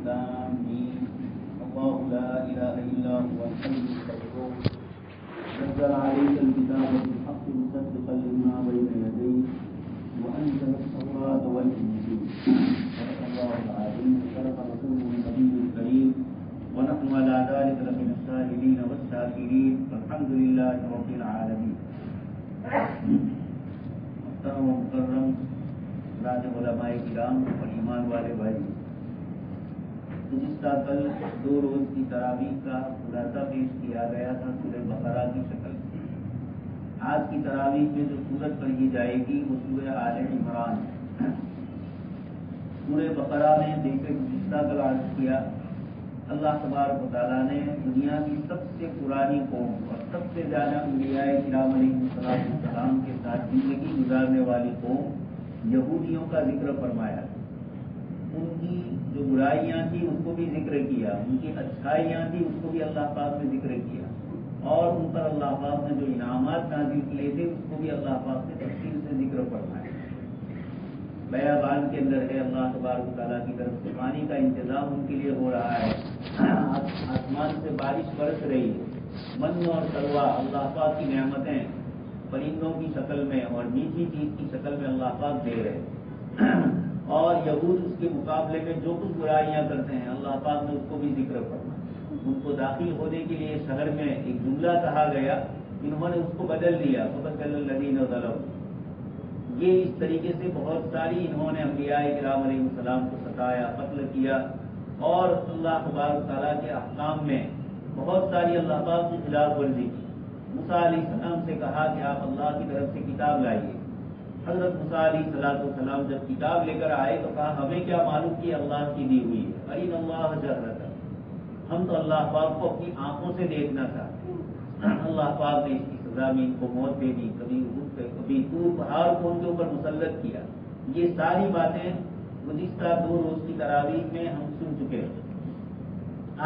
لام میم الله لا إله إلا هو الحي القيوم نزل عليك الكتاب بالحق مصدقا لما بين يديه وأنزل التوراة والإنجيل صدق الله العظيم وصدق رسوله النبي الكريم ونحن على ذلك لمن الشاهدين والشاكرين والحمد لله رب العالمين. محترم و مکرم راج علماء کرام اور ایمان والے بھائی، گزشتہ کل 2 روز کی تراویح کا خلاصہ پیش کیا گیا تھا سورہ بقرہ کی شکل میں. آج کی تراویح میں جو سورت پڑھی جائے گی وہ سورہ آل عمران. سورہ بقرہ میں جیسے گزشتہ کل عرض کیا، اللہ تبارک و تعالیٰ نے دنیا کی سب سے پرانی قوم اور سب سے زیادہ انبیاء کرام علیہ السلام کے ساتھ زندگی گزارنے والی قوم یہودیوں کا ذکر فرمایا. ان کی جو برائیاں تھیں اس کو بھی ذکر کیا، ان کی اچھائیاں تھیں اس کو بھی اللہ پاک نے ذکر کیا، اور ان پر اللہ پاک نے جو انعامات نازل کیے تھے اس کو بھی اللہ پاک نے تفصیل سے ذکر فرمایا. بیابان کے اندر ہے اللہ تبارک و تعالیٰ کی طرف سے پانی کا انتظام ان کے لیے ہو رہا ہے، آسمان سے بارش برس رہی ہے، من اور سلوا اللہ پاک کی نعمتیں پرندوں کی شکل میں اور میٹھی چیز کی شکل میں اللہ پاک دے رہے ہیں. اور یہود اس کے مقابلے میں جو کچھ برائیاں کرتے ہیں اللہ پاک نے اس کو بھی ذکر فرمایا. ان کو داخل ہونے کے لیے شہر میں ایک جملہ کہا گیا، انہوں نے اس کو بدل دیا، فَبَدَّلَ الَّذِينَ ظَلَمُوا. یہ اس طریقے سے بہت ساری انہوں نے انبیاء کرام علیہ السلام کو ستایا، قتل کیا، اور اللہ تبارک تعالیٰ کے احکام میں بہت ساری اللہ پاک کی خلاف ورزی کی. موسیٰ علیہ السلام سے کہا کہ آپ اللہ کی طرف سے کتاب لائیے. حضرت موسیٰ علیہ السلام جب کتاب لے کر آئے تو کہا ہمیں کیا معلوم کہ اللہ کی دی ہوئی ہے، ارین اللہ جہرۃ، ہم تو اللہ پاک کو اپنی آنکھوں سے دیکھنا تھا. اللہ پاک نے اس کی سزا میں ان کو موت دے دی، کبھی طور پہاڑ کو ان کے اوپر مسلط کیا. یہ ساری باتیں گزشتہ 2 روز کی تراویح میں ہم سن چکے ہیں.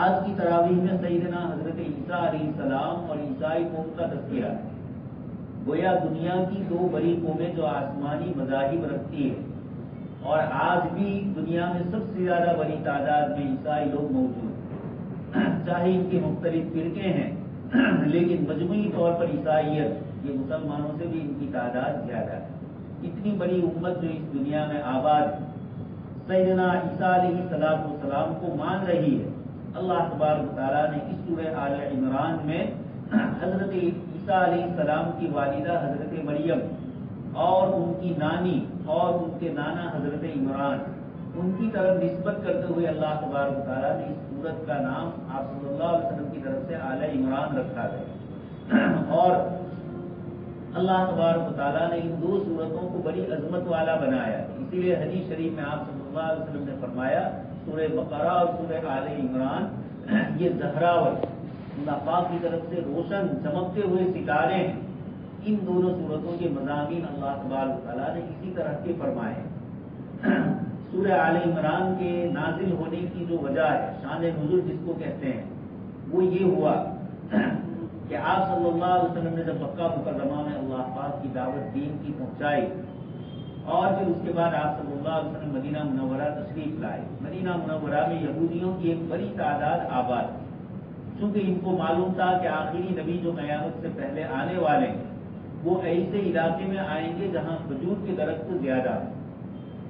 آج کی تراویح میں سیدنا حضرت عیسیٰ علیہ السلام اور عیسائی قوم کا تذکرہ ہے. گویا دنیا کی 2 بڑی قومیں جو آسمانی مذاہب رکھتی ہے، اور آج بھی دنیا میں سب سے زیادہ بڑی تعداد میں عیسائی لوگ موجود ہیں. چاہے ان کے مختلف فرقے ہیں لیکن مجموعی طور پر عیسائیت یہ مسلمانوں سے بھی ان کی تعداد زیادہ ہے. اتنی بڑی امت جو اس دنیا میں آباد سیدنا عیسیٰ علیہ السلام کو مان رہی ہے. اللہ تبارک تعالیٰ نے اس سورہ آل عمران میں حضرت عیسیٰ علیہ السلام کی والدہ حضرت مریم اور ان کی نانی اور ان کے نانا حضرت عمران، ان کی طرف نسبت کرتے ہوئے اللہ تبارک تعالیٰ نے اس سورت کا نام آپ صلی اللہ علیہ وسلم کی طرف سے آل عمران رکھا ہے. اور اللہ تبارک تعالیٰ نے ان 2 سورتوں کو بڑی عظمت والا بنایا. اسی لیے حدیث شریف میں آپ صلی اللہ علیہ وسلم نے فرمایا سورہ بقرہ اور سورہ آل عمران یہ زہراور اللہ پاک کی طرف سے روشن چمکتے ہوئے ستارے ہیں. ان دونوں سورتوں کے مضامین اللہ تبارک تعالیٰ نے اسی طرح کے فرمائے. سورہ آل عمران کے نازل ہونے کی جو وجہ ہے، شان نزول جس کو کہتے ہیں، وہ یہ ہوا کہ آپ صلی اللہ علیہ وسلم نے جب مکہ مکرمہ میں اللہ پاک کی دعوت دین کی پہنچائی، اور پھر اس کے بعد آپ صلی اللہ علیہ وسلم مدینہ منورہ تشریف لائے. مدینہ منورہ میں یہودیوں کی ایک بڑی تعداد آباد تھی. چونکہ ان کو معلوم تھا کہ آخری نبی جو قیامت سے پہلے آنے والے ہیں وہ ایسے علاقے میں آئیں گے جہاں کھجور کے درخت زیادہ ہیں،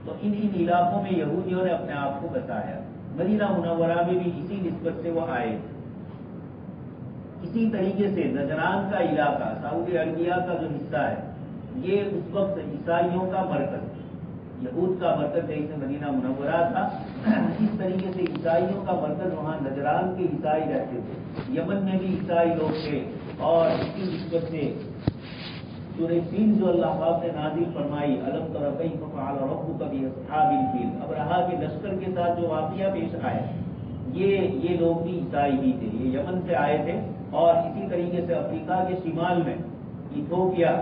تو ان علاقوں میں یہودیوں نے اپنے آپ کو بسایا. مدینہ منورہ میں بھی اسی نسبت سے وہ آئے. اسی طریقے سے نجران کا علاقہ سعودی عربیہ کا جو حصہ ہے یہ اس وقت عیسائیوں کا مرکز، یہود کا مرکز جیسے مدینہ منورہ تھا، اس طریقے سے عیسائیوں کا مرکز وہاں نجران کے عیسائی رہتے تھے. یمن میں بھی عیسائی لوگ تھے، اور اسی نسبت سے سورہ فیل جو اللہ پاک نے نازل فرمائی، الم تر کیف فعل ربک باصحاب الفیل، ابرہا کے لشکر کے ساتھ جو واقعہ پیش آئے، یہ لوگ بھی عیسائی ہی تھے. یہ یمن سے آئے تھے، اور اسی طریقے سے افریقہ کے شمال میں ایتھوپیا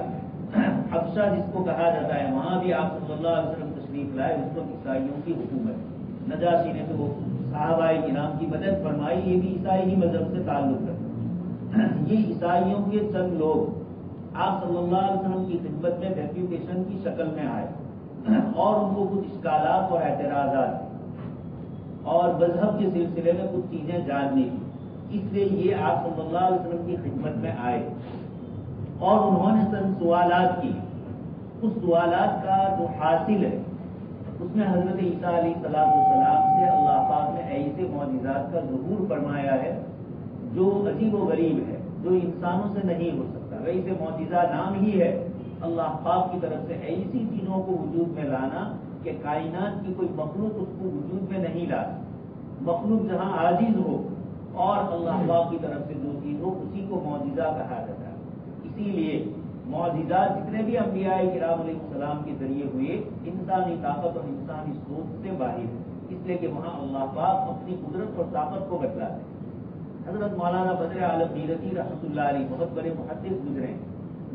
حبشہ جس کو کہا جاتا ہے، وہاں بھی آپ صلی اللہ علیہ وسلم تشریف لائے. اس وقت عیسائیوں کی حکومت، نجاشی نے تو صحابہ کرام کی مدد فرمائی. یہ بھی عیسائی ہی مذہب سے تعلق رکھتے. یہ عیسائیوں کے چند لوگ آپ صلی اللہ علیہ وسلم کی خدمت میں ڈیپیوٹیشن کی شکل میں آئے، اور ان کو کچھ اشکالات اور اعتراضات. اور مذہب کے سلسلے میں کچھ چیزیں جاننے کی، اس لیے یہ آپ صلی اللہ علیہ وسلم کی خدمت میں آئے اور انہوں نے سوالات کی۔ اس سوالات کا جو حاصل ہے اس میں حضرت عیسیٰ علیہ السلام سے اللہ پاک نے ایسے معجزات کا ظہور فرمایا ہے جو عجیب و غریب ہے، جو انسانوں سے نہیں ہو سکتا۔ ویسے معجزہ نام ہی ہے اللہ پاک کی طرف سے ایسی چیزوں کو وجود میں لانا کہ کائنات کی کوئی مخلوق اس کو وجود میں نہیں لا سکتی۔ مخلوق جہاں عاجز ہو اور اللہ پاک کی طرف سے جو چیز ہو اسی کو معجزہ کہا جاتا ہے۔ اسی لیے معجزات جتنے بھی انبیاء کرام علیہ السلام کے ذریعے ہوئے انسانی طاقت اور انسانی سوچ سے باہر ہے، اس لیے کہ وہاں اللہ پاک اپنی قدرت اور طاقت کو بتلاتے ہیں۔ حضرت مولانا بدر عالم میرتی رحمۃ اللہ علیہ بہت بڑے محدث گزرے ہیں،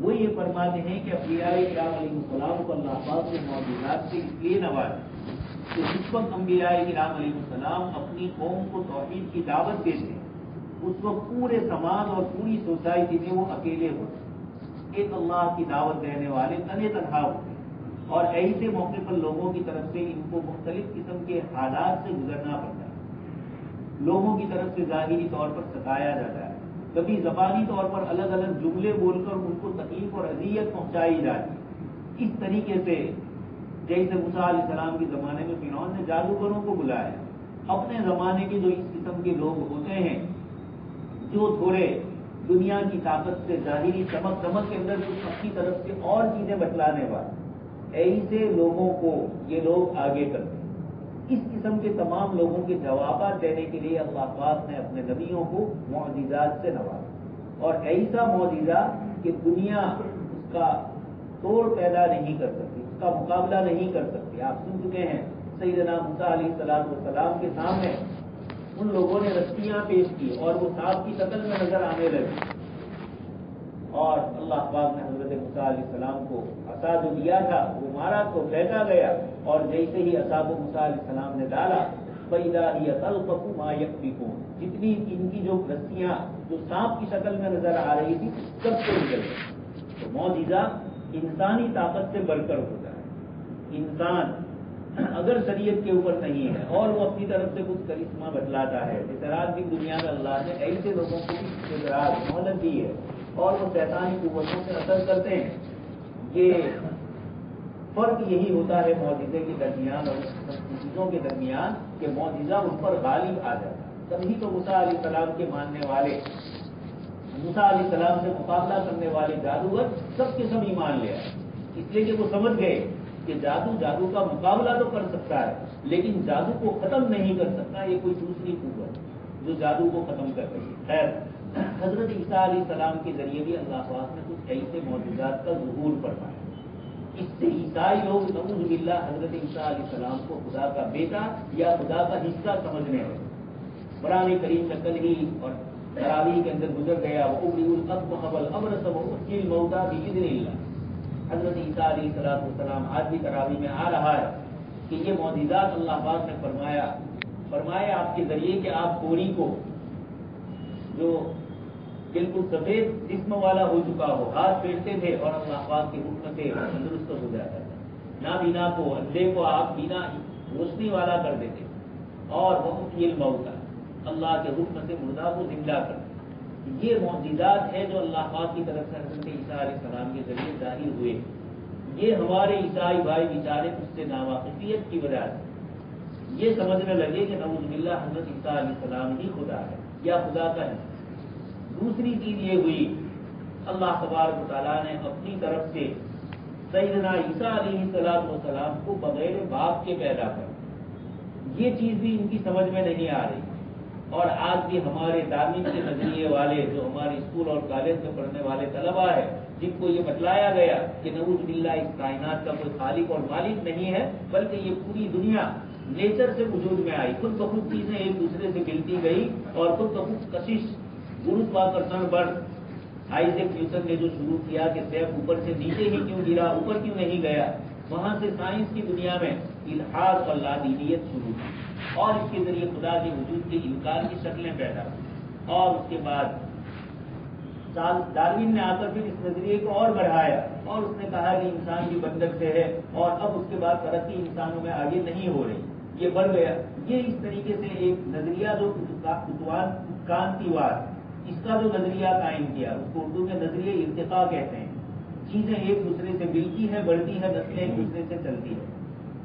وہ یہ فرماتے ہیں کہ انبیاء کرام علیہ السلام کو اللہ پاک کے معجزات سے اس لیے نوازا کہ جس وقت انبیاء کرام علیہ السلام اپنی قوم کو توحید کی دعوت دیتے اس وقت پورے سماج اور پوری سوسائٹی میں وہ اکیلے ہوتے، ایک اللہ کی دعوت دینے والے تنے تنہا ہوتے، اور ایسے موقع پر لوگوں کی طرف سے ان کو مختلف قسم کے حالات سے گزرنا پڑتا ہے۔ لوگوں کی طرف سے ظاہری طور پر ستایا جاتا ہے، کبھی زبانی طور پر الگ الگ جملے بول کر ان کو تکلیف اور اذیت پہنچائی جاتی ہے۔ اس طریقے سے جیسے موسیٰ علیہ السلام کے زمانے میں فرعون نے جادوگروں کو بلایا، اپنے زمانے کے جو اس قسم کے لوگ ہوتے ہیں جو تھوڑے دنیا کی طاقت سے ظاہری چمک دمک کے اندر کچھ اپنی طرف سے اور چیزیں بتلانے والے، ایسے لوگوں کو یہ لوگ آگے کرتے ہیں۔ اس قسم کے تمام لوگوں کے جوابات دینے کے لیے اللہ پاک نے اپنے نبیوں کو معجزات سے نوازا، اور ایسا معجزہ کہ دنیا اس کا توڑ پیدا نہیں کر سکتی، اس کا مقابلہ نہیں کر سکتی۔ آپ سن چکے ہیں سیدنا موسیٰ علیہ السلام کے سامنے ان لوگوں نے رسیاں پیش کی اور وہ سانپ کی شکل میں نظر آنے لگی، اور اللہ پاک نے حضرت موسیٰ علیہ السلام کو عصا جو دیا تھا وہ مارا تو پھینکا گیا، اور جیسے ہی عصا کو موسیٰ علیہ السلام نے ڈالا فَإِذَا هِيَ تَلْقَفُ مَا يَأْفِكُونَ، جتنی ان کی جو رسیاں جو سانپ کی شکل میں نظر آ رہی تھی سب کو نکل گئی۔ تو معجزہ انسانی طاقت سے بڑھ کر ہوتا ہے۔ انسان اگر شریعت کے اوپر نہیں ہے اور وہ اپنی طرف سے کچھ کرشمہ بتلاتا ہے، اس رات کی دنیا میں اللہ نے ایسے لوگوں کو بھی مہلت دی ہے اور وہ شیطانی قوتوں سے اثر کرتے ہیں۔ یہ فرق یہی ہوتا ہے معجزے کے درمیان اور چیزوں کے درمیان کہ معجزہ ان پر غالب آ جاتا ہے۔ تبھی تو موسیٰ علیہ السلام کے ماننے والے، موسیٰ علیہ السلام سے مقابلہ کرنے والے جادوگر سب کے سب ایمان لے آئے، اس لیے کہ وہ سمجھ گئے کہ جادو کا مقابلہ تو کر سکتا ہے لیکن جادو کو ختم نہیں کر سکتا، یہ کوئی دوسری قوت جو جادو کو ختم کر رہی ہے۔ خیر، حضرت عیسیٰ علیہ السلام کے ذریعے بھی اللہ پاک نے کچھ ایسے معجزات کا ظہور فرمایا، اس سے عیسائی لوگ نعوذ باللہ حضرت عیسیٰ علیہ السلام کو خدا کا بیٹا یا خدا کا حصہ سمجھنے لگے۔ قرآن کریم میں کل ہی اور تراویح کے اندر گزر گیا وَأُبْرِئُ الْأَكْمَحَ وَالْأَبْرَصَ وَأُحْيِي الْمَوْتَىٰ بِإِذْنِ اللَّهِ۔ حضرت عیسیٰ علیہ السلام آج بھی تراویح میں آ رہا ہے کہ یہ معجزات اللہ پاک نے فرمایا آپ کے ذریعے کہ آپ کوڑی کو جو بالکل سفید جسم والا ہو چکا ہو ہاتھ پھیرتے تھے اور اللہ پاک کے حکم سے تندرست ہو جاتا تھا، نابینا کو اندھے کو آپ بینا روشنی والا کر دیتے، اور وَأُحْيِي الْمَوْتَىٰ اللہ کے حکم سے مردہ کو زندہ کرتے۔ یہ معجزات ہے جو اللہ پاک کی طرف سے حضرت عیسیٰ علیہ السلام کے ذریعے ظاہر ہوئے۔ یہ ہمارے عیسائی بھائی بیچارے اس سے ناواقفیت کی وجہ سے یہ سمجھنے لگے کہ نعوذ باللہ حضرت عیسیٰ علیہ السلام ہی خدا ہے یا خدا کا ہے۔ دوسری چیز یہ ہوئی اللہ تبارک و تعالیٰ نے اپنی طرف سے سیدنا عیسیٰ علیہ السلام کو بغیر باپ کے پیدا کر، یہ چیز بھی ان کی سمجھ میں نہیں آ رہی، اور آج بھی ہمارے دارمین کے نظریے والے جو ہمارے اسکول اور کالج میں پڑھنے والے طلباء ہیں جن کو یہ بتلایا گیا کہ نعوذ باللہ اس کائنات کا کوئی خالق اور مالک نہیں ہے بلکہ یہ پوری دنیا نیچر سے وجود میں آئی، خود بخود چیزیں ایک دوسرے سے ملتی گئی اور خود بخود کشش گروتواکرشن بل آئزیک نیوٹن نے جو شروع کیا کہ سیب اوپر سے نیچے ہی کیوں گرا اوپر کیوں نہیں گیا، وہاں سے سائنس کی دنیا میں الحاد اور لادینیت شروع کی اور اس کے ذریعے خدا کے وجود کے انکار کی شکلیں پیدا ہوئی، اور اس کے بعد ڈارون نے آ کر پھر اس نظریے کو اور بڑھایا اور اس نے کہا کہ انسان بھی بندر سے ہے اور اب اس کے بعد ترقی انسانوں میں آگے نہیں ہو رہی، یہ بڑھ گیا. یہ اس طریقے سے ایک نظریہ جو کانتیواد، اس کا جو نظریہ قائم کیا، اس کو اردو میں نظریہ ارتقاء کہتے ہیں. چیزیں ایک دوسرے سے ملتی ہیں، بڑھتی ہیں، نسلیں ایک دوسرے سے چلتی ہیں.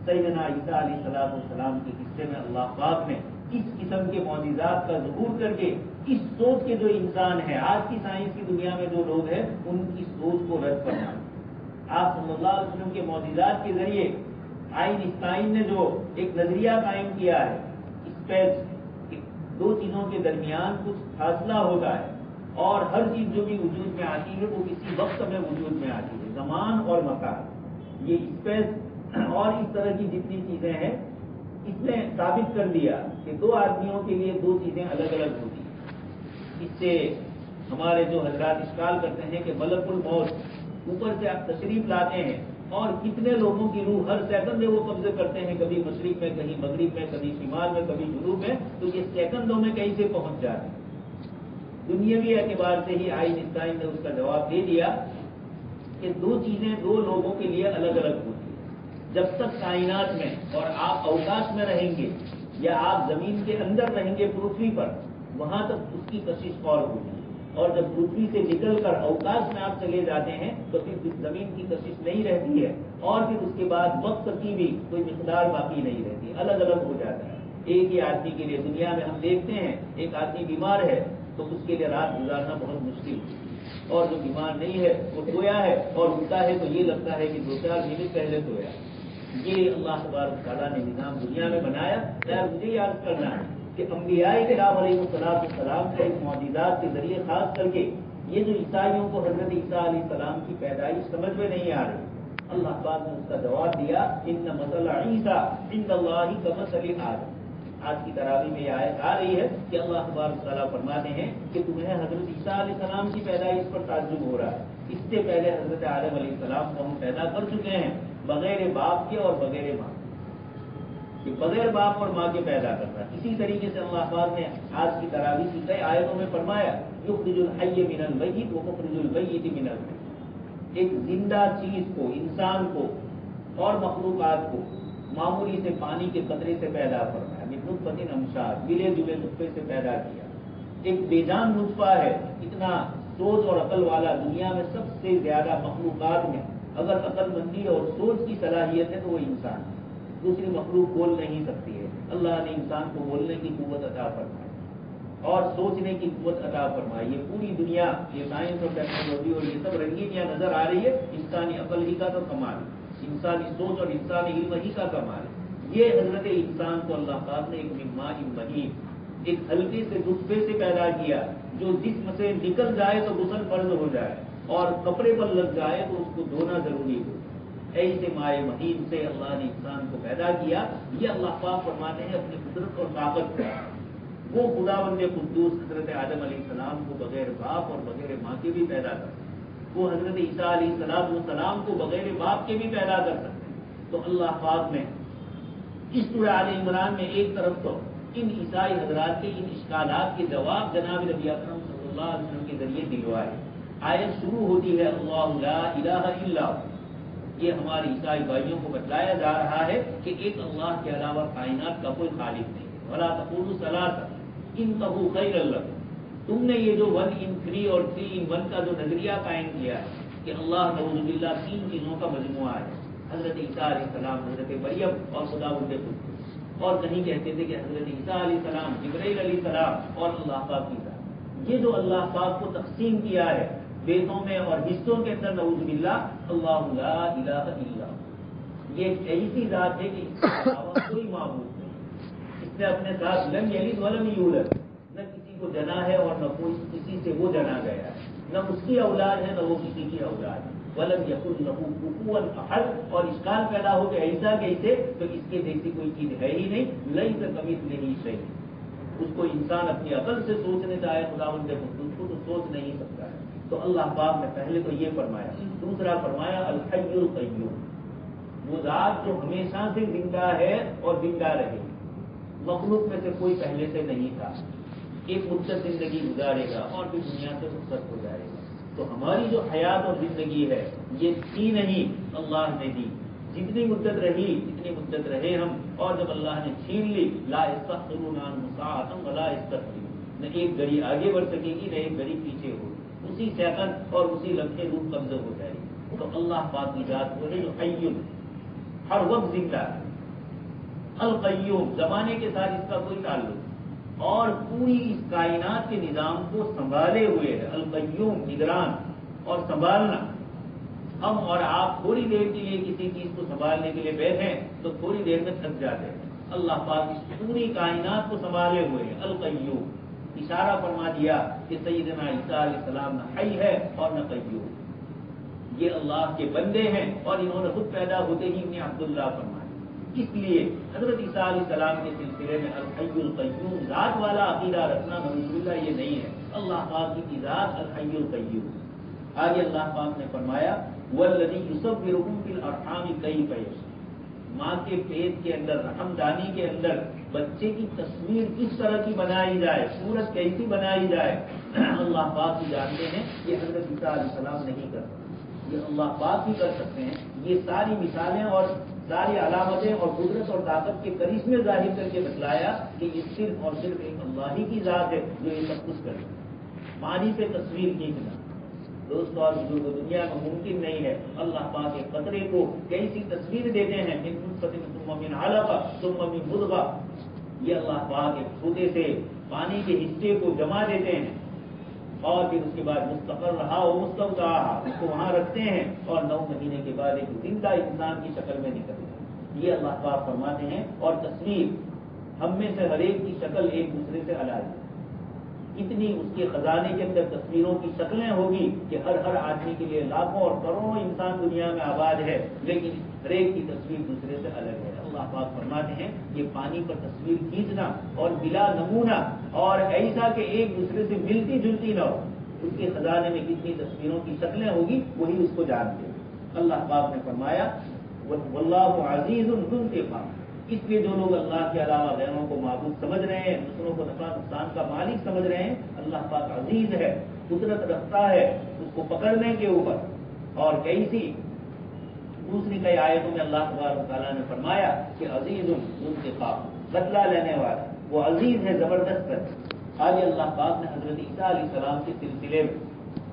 سیدنا عیسیٰ علیہ السلام کے قصے میں اللہ پاک نے اس قسم کے معجزات کا ظہور کر کے اس سوچ کے جو انسان ہے، آج کی سائنس کی دنیا میں جو لوگ ہیں، ان کی سوچ کو رد کرنا. آپ صلی اللہ علیہ وسلم کے معجزات کے ذریعے آئنسٹائن نے جو ایک نظریہ قائم کیا ہے، اسپیس، دو چیزوں کے درمیان کچھ فاصلہ ہوتا ہے اور ہر چیز جو بھی وجود میں آتی ہے وہ کسی وقت میں وجود میں آتی ہے، زمان اور مکان. یہ اسپیس اور اس طرح کی جتنی چیزیں ہیں، اس نے ثابت کر دیا کہ دو آدمیوں کے لیے دو چیزیں الگ الگ ہوتی ہیں. اس سے ہمارے جو حضرات اشکال کرتے ہیں کہ ملک الموت اوپر سے آپ تشریف لاتے ہیں اور کتنے لوگوں کی روح ہر سیکنڈ وہ قبضے کرتے ہیں، کبھی مشرق میں، کہیں مغرب میں، کبھی شمال میں، کبھی جنوب میں، تو یہ سیکنڈوں میں کہیں سے پہنچ جاتے ہیں. دنیاوی اعتبار سے ہی آئنسٹائن نے اس کا جواب دے دیا کہ دو چیزیں دو لوگوں کے لیے الگ الگ ہوتی ہیں. جب تک کائنات میں اور آپ اوقات میں رہیں گے یا آپ زمین کے اندر رہیں گے پرتھوی پر، وہاں تک اس کی کشش اور ہوگی. اور جب پرتھوی سے نکل کر اوقات میں آپ چلے جاتے ہیں تو پھر زمین کی کشش نہیں رہتی ہے اور پھر اس کے بعد وقت کی بھی کوئی مقدار باقی نہیں رہتی، الگ الگ ہو جاتا ہے. ایک ہی آدمی کے لیے دنیا میں ہم دیکھتے ہیں ایک آدمی بیمار ہے تو اس کے لیے رات گزارنا بہت مشکل ہے، اور جو بیمار نہیں ہے وہ سویا ہے اور اٹھتا ہے تو یہ لگتا ہے کہ 2-4 منٹ پہلے سویا. یہ اللہ تبارک تعالیٰ نے نظام دنیا میں بنایا. مجھے یاد کرنا ہے کہ انبیاء کرام علیہ السلام کے معجزات کے ذریعے خاص کر کے یہ جو عیسائیوں کو حضرت عیسیٰ علیہ السلام کی پیدائش سمجھ میں نہیں آ رہی، اللہ پاک نے اس کا جواب دیا، ان مثل عیسیٰ عند اللہ کمثل آدم. آج کی تراویح میں یہ آیت آ رہی ہے کہ اللہ تبارک تعالیٰ فرماتے ہیں کہ تمہیں حضرت عیسیٰ علیہ السلام کی پیدائش پر تعجب ہو رہا ہے. اس سے پہلے حضرت آدم علیہ السلام کو ہم پیدا کر چکے ہیں بغیر باپ کے اور بغیر ماں کے، بغیر باپ اور ماں کے پیدا کرتا. اسی طریقے سے اللہ پاک نے آج کی تراویح کی کئی آیتوں میں فرمایا، یخرج الحی من المیت ومخرج المیت من الحی. ایک زندہ چیز کو، انسان کو اور مخلوقات کو معمولی سے پانی کے قطرے سے پیدا فرمایا، نطفۃ امشاج، ملے جلے نطفے سے پیدا کیا. ایک بے جان نطفہ ہے. اتنا سوچ اور عقل والا دنیا میں سب سے زیادہ مخلوقات میں اگر عقل مندی اور سوچ کی صلاحیت ہے تو وہ انسان ہے. دوسری مخلوق بول نہیں سکتی ہے. اللہ نے انسان کو بولنے کی قوت عطا فرمائی اور سوچنے کی قوت عطا فرمائی. یہ پوری دنیا، یہ سائنس اور ٹیکنالوجی اور یہ سب رنگینیاں نظر آ رہی ہے، انسانی عقل ہی کا تو کمال ہے، انسانی سوچ اور انسانی علم ہی کا کمال ہے. یہ حضرت انسان کو اللہ پاک نے ایک ماء مہین، ایک ہلکے سے نطفے سے پیدا کیا جو جسم سے نکل جائے تو غسل فرض ہو جائے اور کپڑے پر لگ جائے تو اس کو دھونا ضروری ہو. ایسے مائع مہین سے اللہ نے انسان کو پیدا کیا. یہ اللہ پاک فرماتے ہیں اپنی قدرت اور طاقت کا. وہ خداوند قدوس حضرت آدم علیہ السلام کو بغیر باپ اور بغیر ماں کے بھی پیدا کر سکتے. وہ حضرت عیسیٰ علیہ السلام کو بغیر باپ کے بھی پیدا کر سکتے. تو اللہ پاک نے اس سورہ آل عمران میں ایک طرف تو ان عیسائی حضرات کے ان اشکالات کے جواب جناب نبی اکرم صلی اللہ علیہ وسلم کے ذریعے دلوائے. آیت شروع ہوتی ہے اللہ لا الہ الا ہو. یہ ہمارے عیسائی بھائیوں کو بتلایا جا رہا ہے کہ ایک اللہ کے علاوہ کائنات کا کوئی خالق نہیں ہے. ولا تقولوا ثلاثہ انتہوا خیرا لکم. تم نے یہ جو 1 in 3 اور 3 in 1 کا جو نظریہ قائم کیا ہے کہ اللہ نعوذ باللہ 3 چیزوں کا مجموعہ ہے، حضرت عیسیٰ علیہ السلام، حضرت مریم اور خداوند قدوس. اور کہیں کہتے تھے کہ حضرت عیسیٰ علیہ السلام، جبرائیل علیہ السلام اور اللہ پاک کی ذات. یہ جو اللہ پاک کو تقسیم کیا ہے بیتوں میں اور حصوں کے اندر، نعوذ باللہ، اللہ لا الہ الا ہو. یہ ایک ایسی ذات ہے کہ اس کے علاوہ کوئی معبود نہیں. اس نے اپنے ساتھ لم یلد ولم یولد، نہ کسی کو جنا ہے اور نہ کوئی کسی سے وہ جنا گیا ہے، نہ اس کی اولاد ہے نہ وہ کسی کی اولاد ہے. ولم یکن لہ کفوا احد. اور اشکال پیدا ہو کہ ایسا کیسے، تو اس کے جیسی کوئی چیز ہے ہی نہیں. لیس کمثلہ شیء. اس کو انسان اپنی عقل سے سوچنے چاہے خداوند قدوس کو تو سوچ نہیں سکتا ہے. تو اللہ پاک نے پہلے تو یہ فرمایا. دوسرا فرمایا الحی القیوم، وہ ذات جو ہمیشہ سے زندہ ہے اور زندہ رہے. مخلوق میں سے کوئی پہلے سے نہیں تھا. ایک مدت زندگی گزارے گا اور پھر دنیا سے رخصت ہو جائے گا. تو ہماری جو حیات اور زندگی ہے یہ تھی نہیں، اللہ نے دی. جتنی مدت رہی اتنی مدت رہے ہم، اور جب اللہ نے چھین لی لا یستأخرون عنہ ساعۃ ولا یستقدمون، نہ ایک گھڑی آگے بڑھ سکے گی نہ ایک گھڑی پیچھے ہو، اسی سیکنڈ اور اسی لمحے روح قبضہ ہو جائے گی۔ تو اللہ پاک کی ذات وہ ہے جو حی ہر وقت زندہ ہے، القیوم زمانے کے ساتھ اس کا کوئی تعلق، اور پوری اس کائنات کے نظام کو سنبھالے ہوئے ہے، القیوم نگران اور سنبھالنا۔ ہم اور آپ تھوڑی دیر کے لیے کسی چیز کو سنبھالنے کے لیے بیٹھیں تو تھوڑی دیر میں تھک جاتے ہیں، اللہ پاک اس پوری کائنات کو سنبھالے ہوئے ہیں، القیوم۔ اشارہ فرما دیا کہ سیدنا عیسیٰ علیہ السلام نہ حی ہے اور نہ قیوم، یہ اللہ کے بندے ہیں، اور انہوں نے خود پیدا ہوتے ہی انہیں عبداللہ فرمایا۔ اس لیے حضرت عیسیٰ علیہ السلام کے سلسلے میں الحی القیوم ذات والا عقیدہ رکھنا نعوذ باللہ یہ نہیں ہے، اللہ پاک کی ذات الحی القیوم۔ آگے اللہ پاک نے فرمایا والذی یصورکم فی الارحام کیف یشاء، ماں کے پیٹ کے اندر رحم دانی کے اندر بچے کی تصویر کس طرح کی بنائی جائے، صورت کیسی بنائی جائے، اللہ پاک ہی جانتے ہیں، یہ حضرت عیسیٰ علیہ السلام نہیں کر سکتے، یہ اللہ پاک ہی کر سکتے ہیں۔ یہ ساری مثالیں اور ساری علامتیں اور قدرت اور طاقت کے کرشمے ظاہر کر کے بتلایا کہ یہ صرف اور صرف ایک اللہ ہی کی ذات ہے جو یہ سب کچھ کرے۔ پانی سے تصویر کھینچنا دوست اور بزرگ دنیا میں ممکن نہیں ہے، اللہ پاک ایک قطرے کو کیسی تصویر دیتے ہیں، من نطفۃ ثم من علقہ ثم من مضغہ، یہ اللہ پاک ایک چھوٹے سے پانی کے حصے کو جما دیتے ہیں، اور پھر اس کے بعد مستقر رہا و مستودع اس کو وہاں رکھتے ہیں، اور 9 مہینے کے بعد ایک زندہ انسان کی شکل میں نکلتے ہیں، یہ اللہ پاک فرماتے ہیں۔ اور تصویر ہم میں سے ہر ایک کی شکل ایک دوسرے سے الگ ہے، اتنی اس کے خزانے کے اندر تصویروں کی شکلیں ہوگی کہ ہر آدمی کے لیے لاکھوں اور کروڑوں انسان دنیا میں آباد ہے، لیکن ہر ایک کی تصویر دوسرے سے الگ ہے۔ اللہ پاک فرماتے ہیں یہ پانی پر تصویر کھینچنا اور بلا نمونہ اور ایسا کہ ایک دوسرے سے ملتی جلتی نہ ہو، اس کے خزانے میں کتنی تصویروں کی شکلیں ہوگی وہی اس کو جانتے ہیں۔ اللہ پاک نے فرمایا واللہ عزیز ذو انتقام، اس لیے جو لوگ اللہ کے علاوہ غیروں کو معبود سمجھ رہے ہیں، دوسروں کو نفع نقصان کا مالک سمجھ رہے ہیں، اللہ پاک عزیز ہے، قدرت رکھتا ہے اس کو پکڑنے کے اوپر۔ اور کیسی دوسری کئی آیتوں میں اللہ تبارک و تعالیٰ نے فرمایا کہ عزیز ذو انتقام، بدلہ لینے والا، وہ عزیز ہے، زبردست ہے۔ آج اللہ پاک نے حضرت عیسیٰ علیہ السلام کے سلسلے میں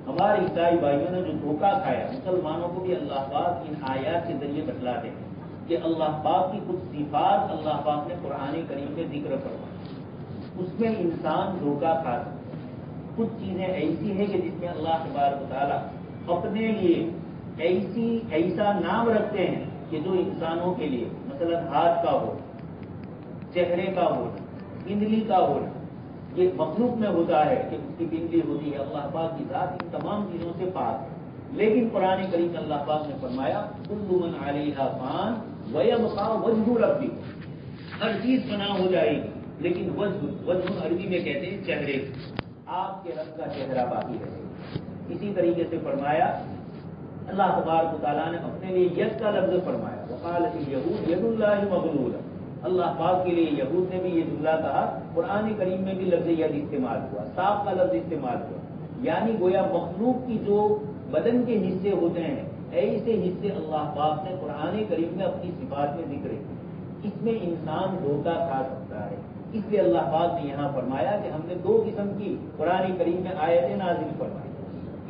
ہمارے عیسائی بھائیوں نے جو دھوکہ کھایا، مسلمانوں کو بھی اللہ پاک ان آیات کے ذریعے بتلاتے ہیں کہ اللہ پاک کی کچھ صفات اللہ پاک نے قرآن کریم میں ذکر فرمایا، اس میں انسان دھوکہ کھا سکتا ہے۔ کچھ چیزیں ایسی ہیں کہ جس میں اللہ تبارک و تعالیٰ اپنے لیے ایسا نام رکھتے ہیں کہ جو انسانوں کے لیے مثلا ہاتھ کا ہو، چہرے کا ہونا، پنڈلی کا ہونا، یہ مخلوق میں ہوتا ہے کہ اس کی پنڈلی ہوتی ہے، اللہ پاک کی ذات ان تمام چیزوں سے پاک ہے۔ لیکن قرآن کریم میں اللہ پاک نے فرمایا کل من علیہا فان ویبقی وجہ ربک، ہر چیز فنا ہو جائے گی لیکن وجہ عربی میں کہتے ہیں چہرے، آپ کے رب کا چہرہ باقی رہے گا۔ اسی طریقے سے فرمایا اللہ تبارک و تعالیٰ نے اپنے لیے ید کا لفظ فرمایا، وقالت الیہود ید اللہ مغلولہ، اللہ پاک کے لیے یہود نے بھی یہ جملہ کہا، قرآن کریم میں بھی لفظ ید استعمال ہوا، صاف کا لفظ استعمال ہوا، یعنی گویا مخلوق کی جو بدن کے حصے ہوتے ہیں ایسے حصے اللہ پاک نے قرآن کریم میں اپنی صفات میں ذکر کی، اس میں انسان دھوکہ کھا سکتا ہے۔ اس لیے اللہ پاک نے یہاں فرمایا کہ ہم نے 2 قسم کی قرآن کریم میں آیتیں نازل فرمائی۔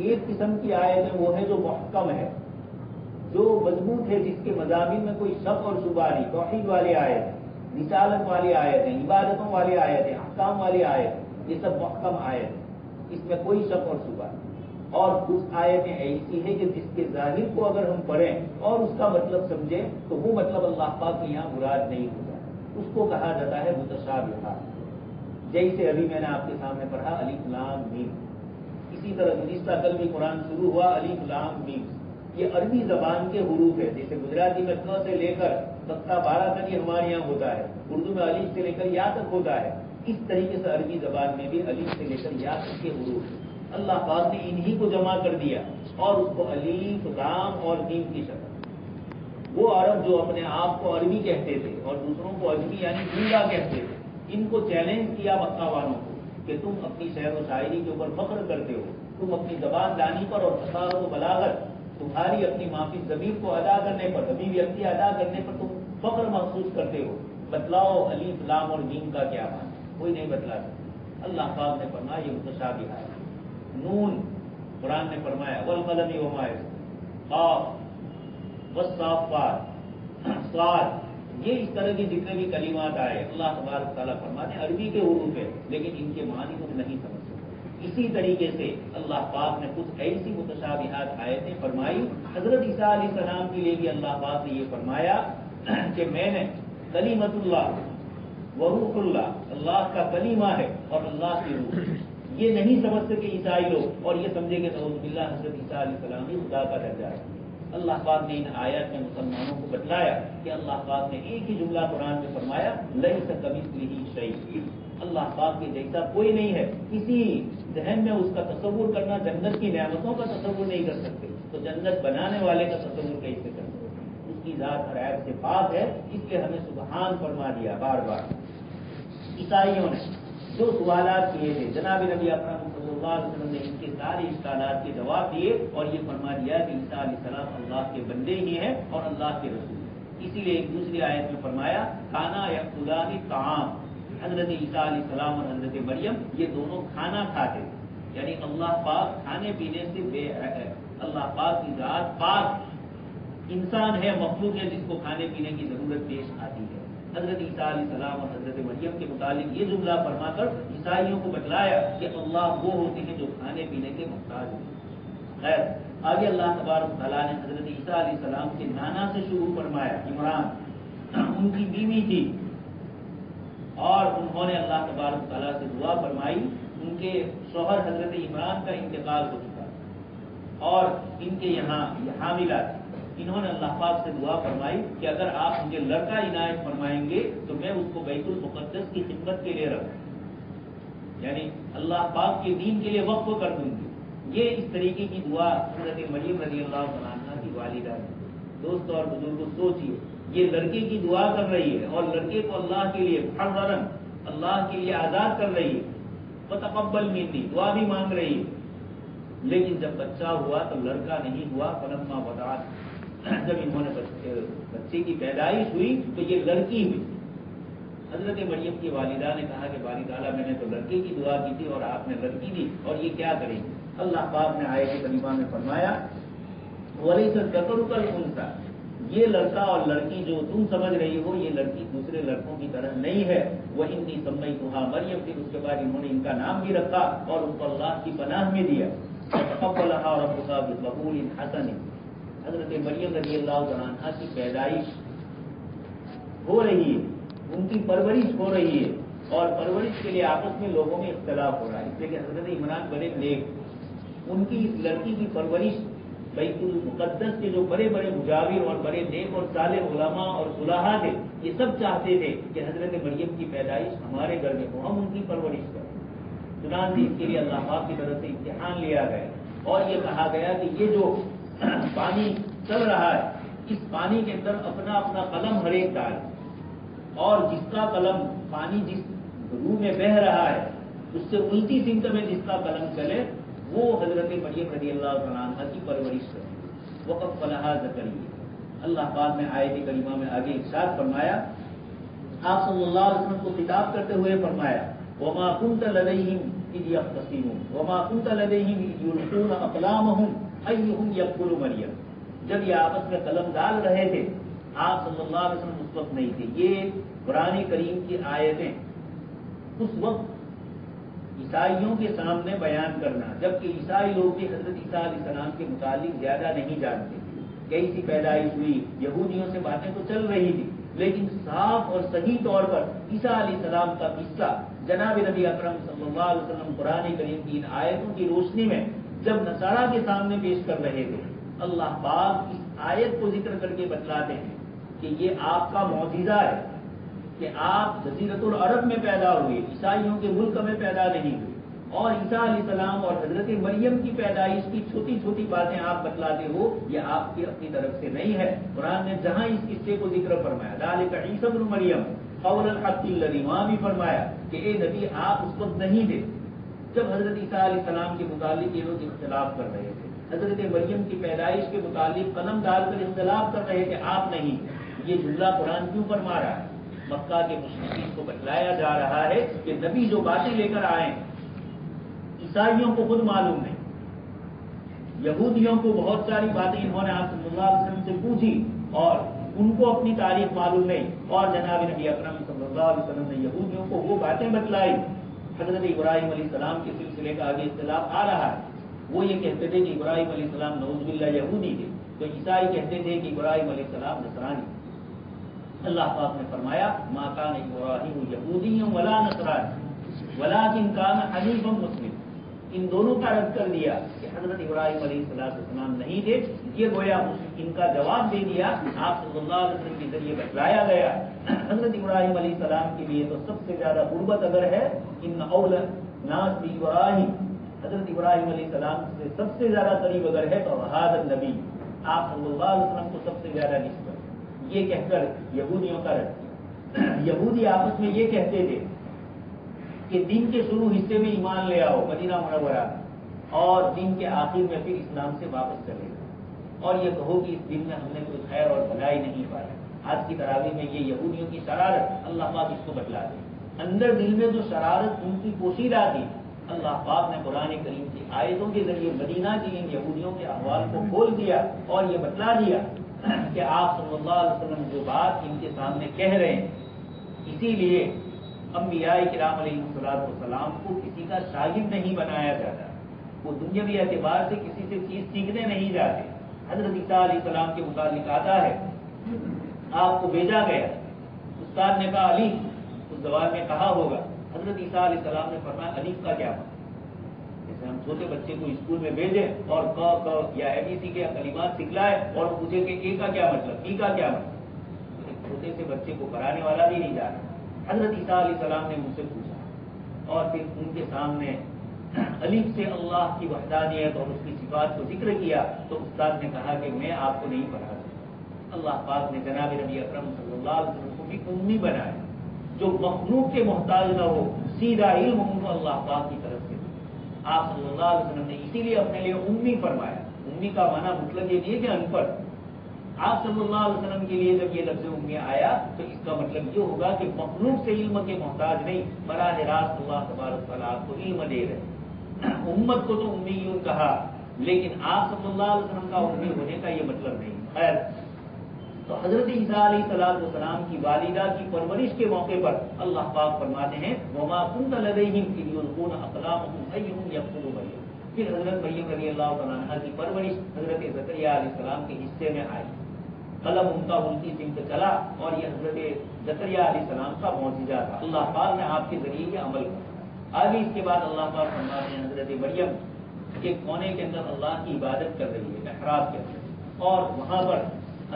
ایک قسم کی آیتیں وہ ہے جو محکم ہے، جو مضبوط ہے، جس کے مضامین میں کوئی شک اور شبہ نہیں، توحید والی آیت، رسالت والی آیتیں، عبادتوں والی آیتیں، احکام والی آیت، یہ سب محکم آیت، اس میں کوئی شک اور شبہ نہیں۔ اور کچھ آیتیں ایسی ہیں کہ جس کے ظاہر کو اگر ہم پڑھیں اور اس کا مطلب سمجھیں تو وہ مطلب اللہ پاک کے یہاں مراد نہیں ہوتا، اس کو کہا جاتا ہے متشابہات۔ جیسے ابھی میں نے آپ کے سامنے پڑھا الف لام میم، اسی طرح گزشتہ کل بھی قرآن شروع ہوا الف لام میم، یہ عربی زبان کے حروف ہے، جیسے گجراتی میں ک سے لے کر تختہ 12 تک یہ ہمارے یہاں ہوتا ہے، اردو میں الف سے لے کر یا تک ہوتا ہے، اس طریقے سے عربی زبان میں بھی الف سے لے کر یا تک کے حروف ہیں۔ اللہ پاک نے انہی کو جمع کر دیا اور اس کو الف لام اور میم کی شکل۔ وہ عرب جو اپنے آپ کو عربی کہتے تھے اور دوسروں کو عجمی یعنی گونگا کہتے تھے، ان کو چیلنج کیا مکہ والوں کو کہ تم اپنی شعر و شاعری کے اوپر فخر کرتے ہو، تم اپنی زبان دانی پر اور فصاحت و بلاغت تمہاری اپنی معافی ضمیر کو ادا کرنے پر، ضمیر یکتی ادا کرنے پر تم فخر محسوس کرتے ہو، بتلاؤ الف لام اور میم کا کیا معنی؟ کوئی نہیں بتلا سکتا۔ اللہ پاک نے فرمایا یہ متشابہ ہے۔ نون قرآن نے فرمایا والقلم وما یسطرون، قاف والصافات، صاد، یہ اس طرح کی جتنے بھی کلمات آئے اللہ تبارک تعالیٰ فرماتے ہیں عربی کے حروف ہے، لیکن ان کے معنی تم نہیں سمجھ سکتے۔ اسی طریقے سے اللہ پاک نے کچھ ایسی متشابہات آیتیں فرمائی۔ حضرت عیسیٰ علیہ السلام کے لیے بھی اللہ پاک نے یہ فرمایا کہ میں نے کلیمت اللہ و روح اللہ، اللہ کا کلیمہ ہے اور اللہ کی روح۔ یہ نہیں سمجھ سکے عیسائی لوگ اور یہ سمجھے کہ نعوذ باللہ حضرت عیسیٰ علیہ السلام ہی خدا کا درجہ ہے۔ اللہ پاک نے ان آیات میں مسلمانوں کو بتلایا کہ اللہ پاک نے ایک ہی جملہ قرآن میں فرمایا لیس کمثلہ شیء، اللہ پاک کے جیسا کوئی نہیں ہے۔ کسی ذہن میں اس کا تصور کرنا، جنت کی نعمتوں کا تصور نہیں کر سکتے تو جنت بنانے والے کا تصور کیسے کر سکتے؟ اس کی ذات ہر عیب سے پاک ہے، اس لیے ہمیں سبحان فرما دیا بار بار۔ عیسائیوں نے جو سوالات کیے تھے جناب نبی اکرم صلی اللہ علیہ وسلم نے ان کے سارے اشکالات کے جواب دیے اور یہ فرما دیا کہ عیسیٰ علیہ السلام اللہ کے بندے ہی ہیں اور اللہ کے رسول ہیں۔ اسی لیے ایک دوسری آیت میں فرمایا کھانا یأکلان الطعام، حضرت عیسیٰ علیہ السلام اور حضرت مریم یہ دونوں کھانا کھاتے تھے، یعنی اللہ پاک کھانے پینے سے بے ہے، اللہ پاک کی ذات پاک، انسان ہے، مخلوق ہے جس کو کھانے پینے کی ضرورت پیش آتی ہے۔ حضرت عیسیٰ علیہ السلام اور حضرت مریم کے متعلق یہ جملہ فرما کر عیسائیوں کو بتلایا کہ اللہ وہ ہوتے ہیں جو کھانے پینے کے محتاج ہوتے ہیں۔ خیر، آگے اللہ تبارک تعالیٰ نے حضرت عیسیٰ علیہ السلام کے نانا سے شروع فرمایا، عمران ان کی بیوی تھی اور انہوں نے اللہ تبارک تعالیٰ سے دعا فرمائی۔ ان کے شوہر حضرت عمران کا انتقال ہو چکا اور ان کے یہاں یہ حاملہ تھی۔ انہوں نے اللہ پاک سے دعا فرمائی کہ اگر آپ مجھے لڑکا عنایت فرمائیں گے تو میں اس کو بیت المقدس کی خدمت کے لیے رکھوں، یعنی اللہ پاک کے دین کے لیے وقف کر دوں گی۔ یہ اس طریقے کی دعا حضرت مریم رضی اللہ عنہا کی والدہ ہے۔ دوستو اور بزرگوں سوچیے، یہ لڑکے کی دعا کر رہی ہے اور لڑکے کو اللہ کے لیے محررن، اللہ کے لیے آزاد کر رہی ہے، فتقبل منی، دعا بھی مانگ رہی ہے، لیکن جب بچہ ہوا تو لڑکا نہیں ہوا۔ فلما وضعت، جب انہوں نے بچے کی پیدائش ہوئی تو یہ لڑکی ہوئی۔ حضرت مریم کی والدہ نے کہا کہ باری تعالیٰ میں نے تو لڑکے کی دعا کی تھی اور آپ نے لڑکی دی، اور یہ کیا کریں گے؟ اللہ پاک نے آیت کریمہ میں فرمایا وَلَيْسَ الذَّكَرُ كَالْأُنثىٰ، یہ لڑکا اور لڑکی جو تم سمجھ رہی ہو یہ لڑکی دوسرے لڑکوں کی طرح نہیں ہے۔ وَإِنِّي سَمَّيْتُهَا مریم، پھر اس کے بعد انہوں نے ان کا نام بھی رکھا اور ان کو اللہ کی پناہ میں دیا۔ فَتَقَبَّلَهَا رَبُّكَ بِقَبُولٍ حَسَنٍ، حضرت مریم رضی اللہ عنہا کی پیدائش ہو رہی ہے، ان کی پرورش ہو رہی ہے اور پرورش کے لیے آپس میں لوگوں میں اختلاف ہو رہا ہے، اس لیے کہ حضرت عمران بڑے نیک، ان کی اس لڑکی کی پرورش بیت المقدس کے جو بڑے بڑے مجاور اور بڑے نیک اور صالح علماء اور صلحاء تھے یہ سب چاہتے تھے کہ حضرت مریم کی پیدائش ہمارے گھر میں ہو، ہم ان کی پرورش کریں۔ چنانچہ اس کے لیے اللہ پاک کی طرف سے امتحان لیا گیا اور یہ کہا گیا کہ یہ جو پانی چل رہا ہے اس پانی کے اندر اپنا اپنا قلم ہر ایک ڈال، اور جس کا قلم پانی جس روح میں بہہ رہا ہے اس سے الٹی سمت میں جس کا قلم چلے وہ حضرت مریم رضی اللہ عنہا کی پرورش کرے۔ وَقَفَّلَهَا زَكَرِيَّا، اللہ پاک نے آیت کریمہ میں آگے ارشاد فرمایا، آپ صلی اللہ علیہ وسلم کو خطاب کرتے ہوئے فرمایا وَمَا كُنْتَ لَدَيْهِمْ إِذْ يَخْتَصِمُونَ وَمَا كُنْتَ لَدَيْهِمْ إِذْ يُلْقُونَ أَقْلَامَهُمْ أَيُّهُمْ يَكْفُلُ مریم، جب یہ آپس میں قلم ڈال رہے تھے آپ صلی اللہ علیہ وسلم اس وقت نہیں تھے۔ یہ قرآن کریم کی آیتیں اس وقت عیسائیوں کے سامنے بیان کرنا، جبکہ عیسائی لوگ بھی حضرت عیسیٰ علیہ السلام کے متعلق زیادہ نہیں جانتے تھے، کیسی پیدائش ہوئی، یہودیوں سے باتیں تو چل رہی تھی، لیکن صاف اور صحیح طور پر عیسیٰ علیہ السلام کا قصہ جناب نبی اکرم صلی اللہ علیہ وسلم قرآن کریم کی ان آیتوں کی روشنی میں جب نصارہ کے سامنے پیش کر رہے تھے، اللہ پاک اس آیت کو ذکر کر کے بتلاتے ہیں کہ یہ آپ کا معجزہ ہے کہ آپ جزیرۃ العرب میں پیدا ہوئے، عیسائیوں کے ملک میں پیدا نہیں ہوئے، اور عیسیٰ علیہ السلام اور حضرت مریم کی پیدائش کی چھوٹی چھوٹی باتیں آپ بتلاتے ہو، یہ آپ کی اپنی طرف سے نہیں ہے۔ قرآن نے جہاں اس قصے کو ذکر فرمایا ذالک عیسی ابن مریم قول الحق الذی، وہاں بھی فرمایا کہ اے نبی آپ اس وقت نہیں تھے جب حضرت عیسیٰ علیہ السلام کے متعلق یہ لوگ اختلاف کر رہے تھے۔ حضرت مریم کی پیدائش کے متعلق قلم ڈال کر اختلاف کر رہے کہ آپ نہیں. یہ جملہ قرآن کیوں فرما رہا ہے؟ مکہ کے مشرکین کو بتلایا جا رہا ہے کہ نبی جو باتیں لے کر آئے عیسائیوں کو خود معلوم نہیں. یہودیوں کو بہت ساری باتیں انہوں نے آپ صلی اللہ علیہ وسلم سے پوچھی اور ان کو اپنی تاریخ معلوم نہیں، اور جناب نبی اکرم صلی اللہ علیہ وسلم نے یہودیوں کو وہ باتیں بتلائی. حضرت ابراہیم علیہ السلام کے سلسلے کا آگے اختلاف آ رہا ہے. وہ یہ کہتے تھے کہ ابراہیم علیہ السلام نعوذ باللہ یہودی تھے، تو عیسائی کہتے تھے کہ ابراہیم علیہ السلام نصرانی. اللہ پاک نے فرمایا ما کان ابراہیم یہودیا ولا نصرانی ولکن کان حنیفا مسلما. ان دونوں کا رد کر دیا کہ حضرت ابراہیم علیہ السلام نہیں تھے. یہ گویا ان کا جواب دے دیا. آپ صلی اللہ علیہ وسلم کے ذریعے بتلایا گیا حضرت ابراہیم علیہ السلام کے لیے تو سب سے زیادہ قربت اگر ہے ان اول ناس ابراہیم، حضرت ابراہیم علیہ السلام سے سب سے زیادہ قریب اگر ہے تو حاضر النبی، آپ صلی اللہ علیہ وسلم کو سب سے زیادہ نسبت. یہ کہہ کر یہودیوں کا رد. یہودی آپس میں یہ کہتے تھے کہ دن کے شروع حصے میں ایمان لے آؤ مدینہ منورہ، اور دن کے آخر میں پھر اسلام سے واپس چلے گا، اور یہ کہو کہ اس دن میں ہم نے کوئی خیر اور بھلائی نہیں پایا. آج کی تراویح میں یہ یہودیوں کی شرارت اللہ پاک اس کو بتلا دے. اندر دل میں جو شرارت ان کی پوشیدہ تھی، اللہ پاک نے قرآن کریم کی آیتوں کے ذریعے مدینہ کی ان یہودیوں کے احوال کو کھول دیا اور یہ بتلا دیا کہ آپ صلی اللہ علیہ وسلم جو بات ان کے سامنے کہہ رہے ہیں. اسی لیے انبیاء کرام علیہ السلام کو کسی کا شاگرد نہیں بنایا جاتا. وہ دنیاوی اعتبار سے کسی سے چیز سیکھنے نہیں جاتے. حضرت عیسیٰ علیہ السلام کے متعلق آتا ہے آپ کو بھیجا گیا، استاد نے کہا علی، اس زبان میں کہا ہوگا. حضرت عیسیٰ علیہ السلام نے فرمایا الف کا کیا مطلب؟ جیسے ہم چھوٹے بچے کو اسکول میں بھیجیں اور ک یا ABC کے کلمات سکھلائے اور پوچھے کہ اے کا کیا مطلب، ای کا کیا مطلب. ایک چھوٹے سے بچے کو پڑھانے والا بھی نہیں جانا. حضرت عیسیٰ علیہ السلام نے مجھ سے پوچھا اور پھر ان کے سامنے الف سے اللہ کی وحدانیت اور اس کی صفات کو ذکر کیا تو استاد نے کہا کہ میں آپ کو نہیں پڑھا سکتا. اللہ پاک نے جناب نبی اکرم صلی اللہ علیہ وسلم کو بھی امی بنایا، جو مخلوق کے محتاج نہ ہو، سیدھا علم ان کو اللہ پاک کی طرف سے. آپ صلی اللہ علیہ وسلم نے اسی لیے اپنے لیے امی فرمایا. امی کا معنی مطلب یہ نہیں ہے کہ ان پڑھ. آپ صلی اللہ علیہ وسلم کے لیے جب یہ لفظ امی آیا تو اس کا مطلب یہ ہوگا کہ مخلوق سے علم کے محتاج نہیں، براہ راست اللہ تبارک و تعالیٰ آپ کو علم دے رہے. امت کو تو امیون کہا، لیکن آپ صلی اللہ علیہ وسلم کا امی ہونے کا یہ مطلب نہیں. خیر، تو حضرت عیسیٰ علیہ السلام کی والدہ کی پرورش کے موقع پر اللہ پاک فرماتے ہیں وما كنت لديهم اذ يلقون اقلامهم ايهم يكفل مريم. پھر حضرت مریم رضی اللہ تعالیٰ عنہ کی پرورش حضرت زکریا علیہ السلام کے حصے میں آئی. قلم ان کا الٹی سمت چلا اور یہ حضرت زکریا علیہ السلام کا معجزہ تھا. اللہ پاک نے آپ کے ذریعے یہ عمل کیا. آگے اس کے بعد اللہ پاک فرماتے ہیں حضرت مریم ایک کونے کے اندر اللہ کی عبادت کر رہی ہے محراب کے اندر، اور وہاں پر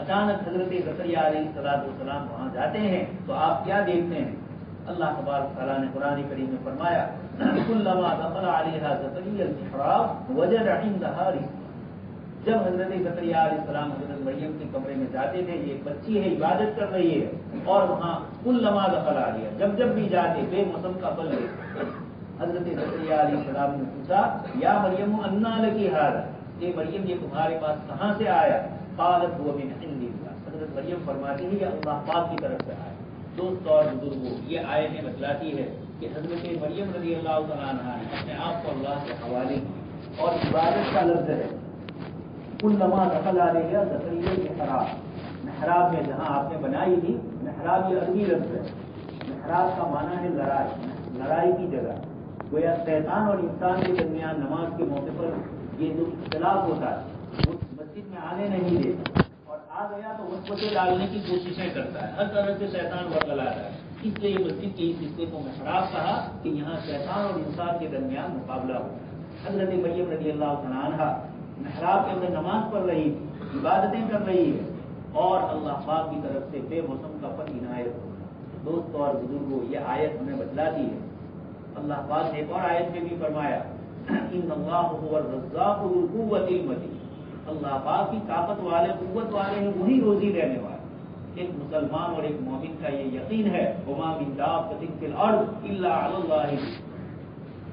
اچانک حضرت زکریا علیہ السلام وہاں جاتے ہیں تو آپ کیا دیکھتے ہیں؟ اللہ تبارک تعالیٰ نے قرآن کریم میں فرمایا کلما دخل علیہا زکریا المحراب وجد عندها رزقا. جب حضرت زکریا علیہ السلام حضرت مریم کے کمرے میں جاتے تھے، یہ بچی ہے عبادت کر رہی ہے، اور وہاں کلما دخل علیہا جب بھی جاتے بے موسم کا پھل لے. حضرت زکریا علیہ السلام نے پوچھا یا مریم انا لکی ھذا، یہ مریم یہ تمہارے پاس کہاں سے آیا؟ قالت هو من عند اللہ. حضرت مریم فرماتی ہے یہ اللہ پاک کی طرف سے آیا. دوست اور بزرگوں، یہ آیتیں بتلاتی ہے کہ حضرت مریم رضی اللہ تعالیٰ عنہ نے اپنے آپ کو اللہ کے حوالے کی، اور عبادت کا لفظ ہے کلما دخل علیہا زکریا المحراب. محراب میں جہاں آپ نے بنائی تھی، محراب یہ عربی لفظ ہے. محراب کا معنی ہے لڑائی، لڑائی کی جگہ. گویا شیطان اور انسان کے درمیان نماز کے موقع پر یہ جو اختلاف ہوتا ہے وہ مسجد میں آنے نہیں دیتا، اور آ گیا تو وسوسے ڈالنے کی کوششیں کرتا ہے. ہر طرح سے شیطان ورگلاتا ہے. اس لیے مسجد کے اس حصے کو محراب کہا کہ یہاں شیطان اور انسان کے درمیان مقابلہ ہو. حضرت مریم رضی اللہ تعالیٰ عنہ محراب کے اندر نماز پڑھ رہی، عبادتیں کر رہی ہے، اور اللہ پاک کی طرف سے بے موسم کا پھل عنایت ہو. دوست اور بزرگوں، یہ آیت ہمیں بتلاتی ہے. اللہ پاک نے ایک اور آیت میں بھی فرمایا ان اللہ هو الرزاق ذو القوة المتین. اللہ پاک کی طاقت والے، قوت والے ہیں، وہی روزی دینے والے. ایک مسلمان اور ایک مومن کا یہ یقین ہے وما من دابۃ فی الارض الا علی اللہ،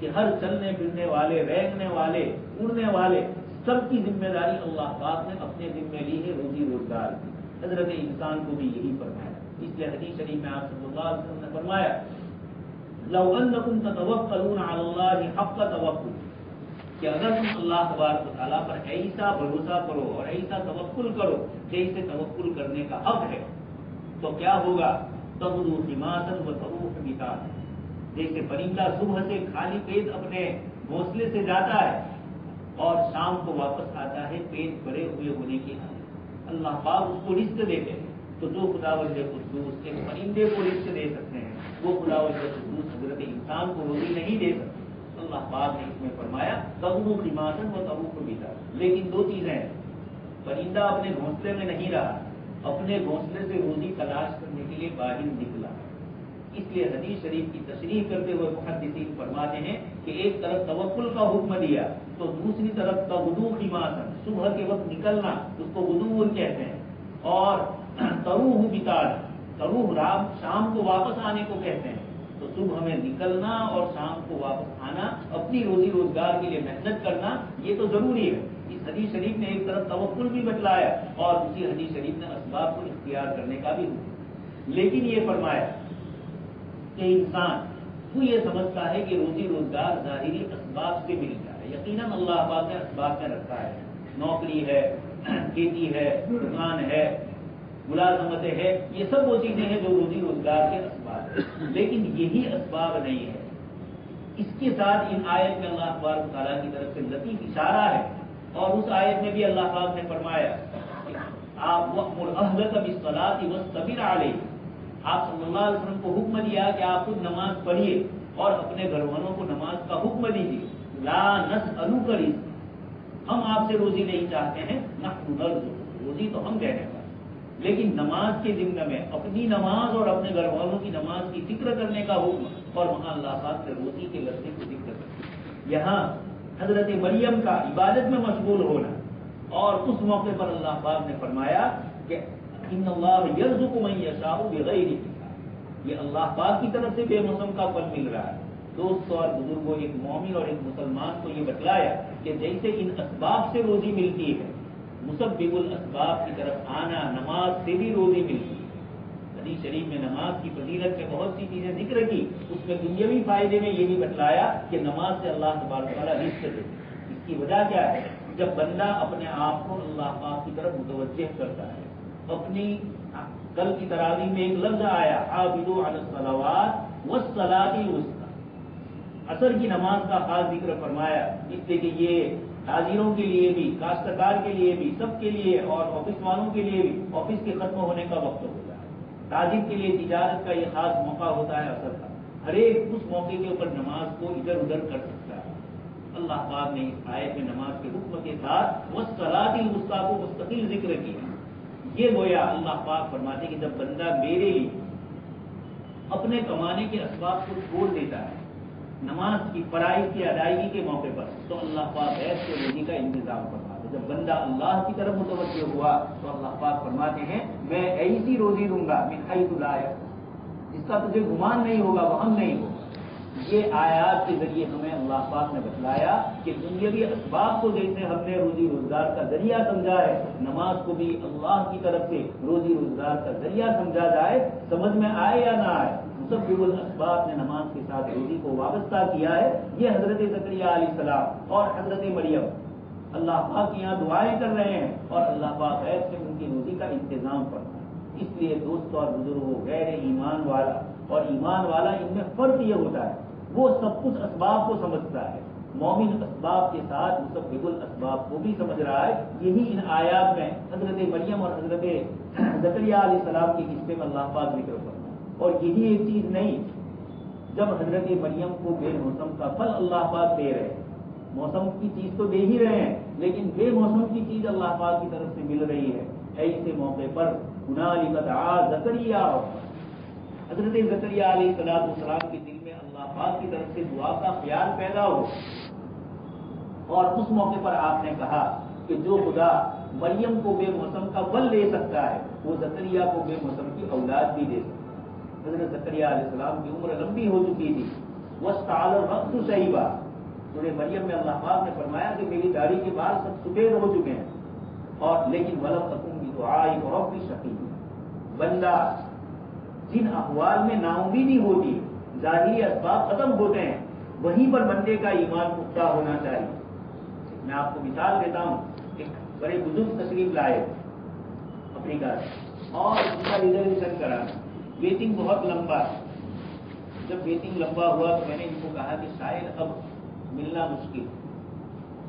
کہ ہر چلنے پھرنے والے، رینگنے والے، اڑنے والے سب کی ذمہ داری اللہ پاک نے اپنے ذمہ لی ہے روزی روزگار کی. حضرت انسان کو بھی یہی فرمایا. اس لیے حدیث شریف میں آپ صلی اللہ علیہ وسلم نے فرمایا لو انکم تتوکلون علی اللہ حق توکل، کہ اگر تم اللہ تبارک و تعالیٰ پر ایسا بھروسہ کرو اور ایسا توکل کرو جیسے توکل کرنے کا حق ہے، تو کیا ہوگا؟ تغدو خماسا وتروح بطانا، جیسے پرندہ صبح سے خالی پیٹ اپنے گھونسلے سے جاتا ہے اور شام کو واپس آتا ہے پیٹ بھرے ہوئے ہونے کی حالت. اللہ پاک اس کو رزق دیتے ہیں. تو جو خداوند قدوس ایک پرندے کو رزق دے سکتے ہیں، وہ خداوند قدوس حضرت انسان کو روزی نہیں دے سکتے. اللہ پاک نے اس میں فرمایا تغدو خماسا وتروح بطانا. لیکن دو چیزیں ہیں، پرندہ اپنے گھونسلے میں نہیں رہا، اپنے گھونسلے سے روزی تلاش کرنے کے لیے باہر نکلا. اس لیے حدیث شریف کی تشریح کرتے ہوئے محدثین فرماتے ہیں کہ ایک طرف توکل کا حکم دیا تو دوسری طرف تغدو خماسا، صبح کے وقت نکلنا، اس کو غدو کہتے ہیں، اور تروح بطانا، تروح رات شام کو واپس آنے کو کہتے ہیں. تو صبح میں نکلنا اور شام کو واپس آنا، اپنی روزی روزگار کے لیے محنت کرنا، یہ تو ضروری ہے. اس حدیث شریف نے ایک طرف توکل بھی بتلایا اور دوسری حدیث شریف نے اسباب کو اختیار کرنے کا بھی حکم. لیکن یہ فرمایا کہ انسان وہ یہ سمجھتا ہے کہ روزی روزگار ظاہری اسباب سے ملتا ہے. یقیناً اللہ پاک نے اسباب میں رکھا ہے، نوکری ہے، کھیتی ہے، دکان ہے، ملازمتیں ہے، یہ سب وہ چیزیں ہیں جو روزی روزگار کے اسباب ہیں. لیکن یہی اسباب نہیں ہے. اس کے ساتھ ان آیت میں اللہ تبارک و تعالیٰ کی طرف سے لطیف اشارہ ہے، اور اس آیت میں بھی اللہ پاک نے فرمایا آپ وَأْمُرْ أَهْلَكَ بِالصَّلَاةِ وَاصْطَبِرْ عَلَيْهَا. آپ صلی اللہ علیہ وسلم کو حکم دیا کہ آپ خود نماز پڑھیے اور اپنے گھر والوں کو نماز کا حکم دیجیے. لا نسألوک رزقا، ہم آپ سے روزی نہیں چاہتے ہیں، نحن نرزقک، روزی تو ہم دینے والے. لیکن نماز کے ذمہ میں اپنی نماز اور اپنے گھر والوں کی نماز کی فکر کرنے کا حکم، اور وہاں اللہ پاک سے روزی کے لفظ کی ذکر کرنا. یہاں حضرت مریم کا عبادت میں مشغول ہونا، اور اس موقع پر اللہ پاک نے فرمایا کہ ان اللہ یرزق من یشاء بغیر حساب. یہ اللہ پاک کی طرف سے بے موسم کا پھل مل رہا ہے. دوستوں اور بزرگوں، ایک مومن اور ایک مسلمان کو یہ بتلایا کہ جیسے ان اسباب سے روزی ملتی ہے، مسبب الاسباب کی طرف آنا، نماز سے بھی روزی ملتی ہے. حدیث شریف میں نماز کی فضیلت میں بہت سی چیزیں ذکر کی. اس میں دنیاوی فائدے میں یہ بھی بتلایا کہ نماز سے اللہ تبارک و تعالیٰ رزق دیتے. اس کی وجہ کیا ہے؟ جب بندہ اپنے آپ کو اللہ پاک کی طرف متوجہ کرتا ہے. اپنی کل کی تراویح میں ایک لفظ آیا حافظوا علی الصلوات والصلاۃ الوسطی، عصر کی نماز کا خاص ذکر فرمایا، اس لیے کہ یہ تاجروں کے لیے بھی، کاشتکار کے لیے بھی، سب کے لیے، اور آفس والوں کے لیے بھی آفس کے ختم ہونے کا وقت ہوتا ہے. تاجر کے لیے تجارت کا یہ خاص موقع ہوتا ہے عصر کا. ہر ایک اس موقع کے اوپر نماز کو ادھر ادھر کر سکتا ہے. اللہ پاک نے اس آیت میں نماز کے حکم کے ساتھ والصلاۃ الوسطی کو مستقل ذکر کیا. یہ گویا اللہ پاک فرماتے کہ جب بندہ میرے لیے اپنے کمانے کے اسباب کو چھوڑ دیتا ہے نماز کی فرائض کی ادائیگی کے موقع پر، تو اللہ پاک غیر سے روزی کا انتظام فرماتے. جب بندہ اللہ کی طرف متوجہ ہوا تو اللہ پاک فرماتے ہیں میں ایسی روزی دوں گا من حیث لا یحتسب، جس کا تجھے گمان نہیں ہوگا، وہم نہیں ہوگا. یہ آیات کے ذریعے ہمیں اللہ پاک نے بتلایا کہ دنیاوی اسباب کو جیسے ہم نے روزی روزگار کا ذریعہ سمجھا ہے، نماز کو بھی اللہ کی طرف سے روزی روزگار کا ذریعہ سمجھا جائے. سمجھ میں آئے یا نہ آئے، مسبب الاسباب نے نماز کے ساتھ روزی کو وابستہ کیا ہے. یہ حضرت زکریا علیہ السلام اور حضرت مریم اللہ پاک یہاں دعائیں کر رہے ہیں، اور اللہ پاک غیر سے ان کی روزی کا انتظام کرتا ہے. اس لیے دوستوں اور بزرگوں، غیر ایمان والا اور ایمان والا ان میں فرق یہ ہوتا ہے، وہ سب کچھ اسباب کو سمجھتا ہے. مومن اسباب کے ساتھ مسبب الاسباب کو بھی سمجھ رہا ہے. یہی ان آیات میں حضرت مریم اور حضرت زکریا علیہ السلام کے حصے میں اللہ پاک ذکر کرتا ہے. اور یہی ایک چیز نہیں، جب حضرت مریم کو بے موسم کا پھل اللہ پاک دے رہے ہیں، موسم کی چیز تو دے ہی رہے ہیں لیکن بے موسم کی چیز اللہ پاک کی طرف سے مل رہی ہے، ایسے موقع پر ہنالک دعا زکریا، حضرت زکریا علیہ السلام کے دل میں اللہ پاک کی طرف سے دعا کا خیال پیدا ہو، اور اس موقع پر آپ نے کہا کہ جو خدا مریم کو بے موسم کا پھل دے سکتا ہے وہ زکریا کو بے موسم کی اولاد بھی دے سکتا ہے. حضرت زکریا علیہ السلام کی عمر لمبی ہو چکی تھی، وَاسْتَعَلَ الْوَقْتُ شَيْبًا، سورہ مریم میں اللہ پاک نے فرمایا کہ میری داڑھی کے بال سب سفید ہو چکے ہیں، اور لیکن ولم اکن بدعائی ربی شقیّا، بندہ جن احوال میں نا امیدی ہوتی ہے، ظاہری اسباب ختم ہوتے ہیں، وہیں پر بندے کا ایمان پختہ ہونا چاہیے۔ میں آپ کو مثال دیتا ہوں، ایک بڑے بزرگ تشریف لائے افریقہ سے، اور ان کا ریزرویشن کرانا، ویٹنگ بہت لمبا ہے۔ جب ویٹنگ لمبا ہوا تو میں نے ان کو کہا کہ شاید اب ملنا مشکل۔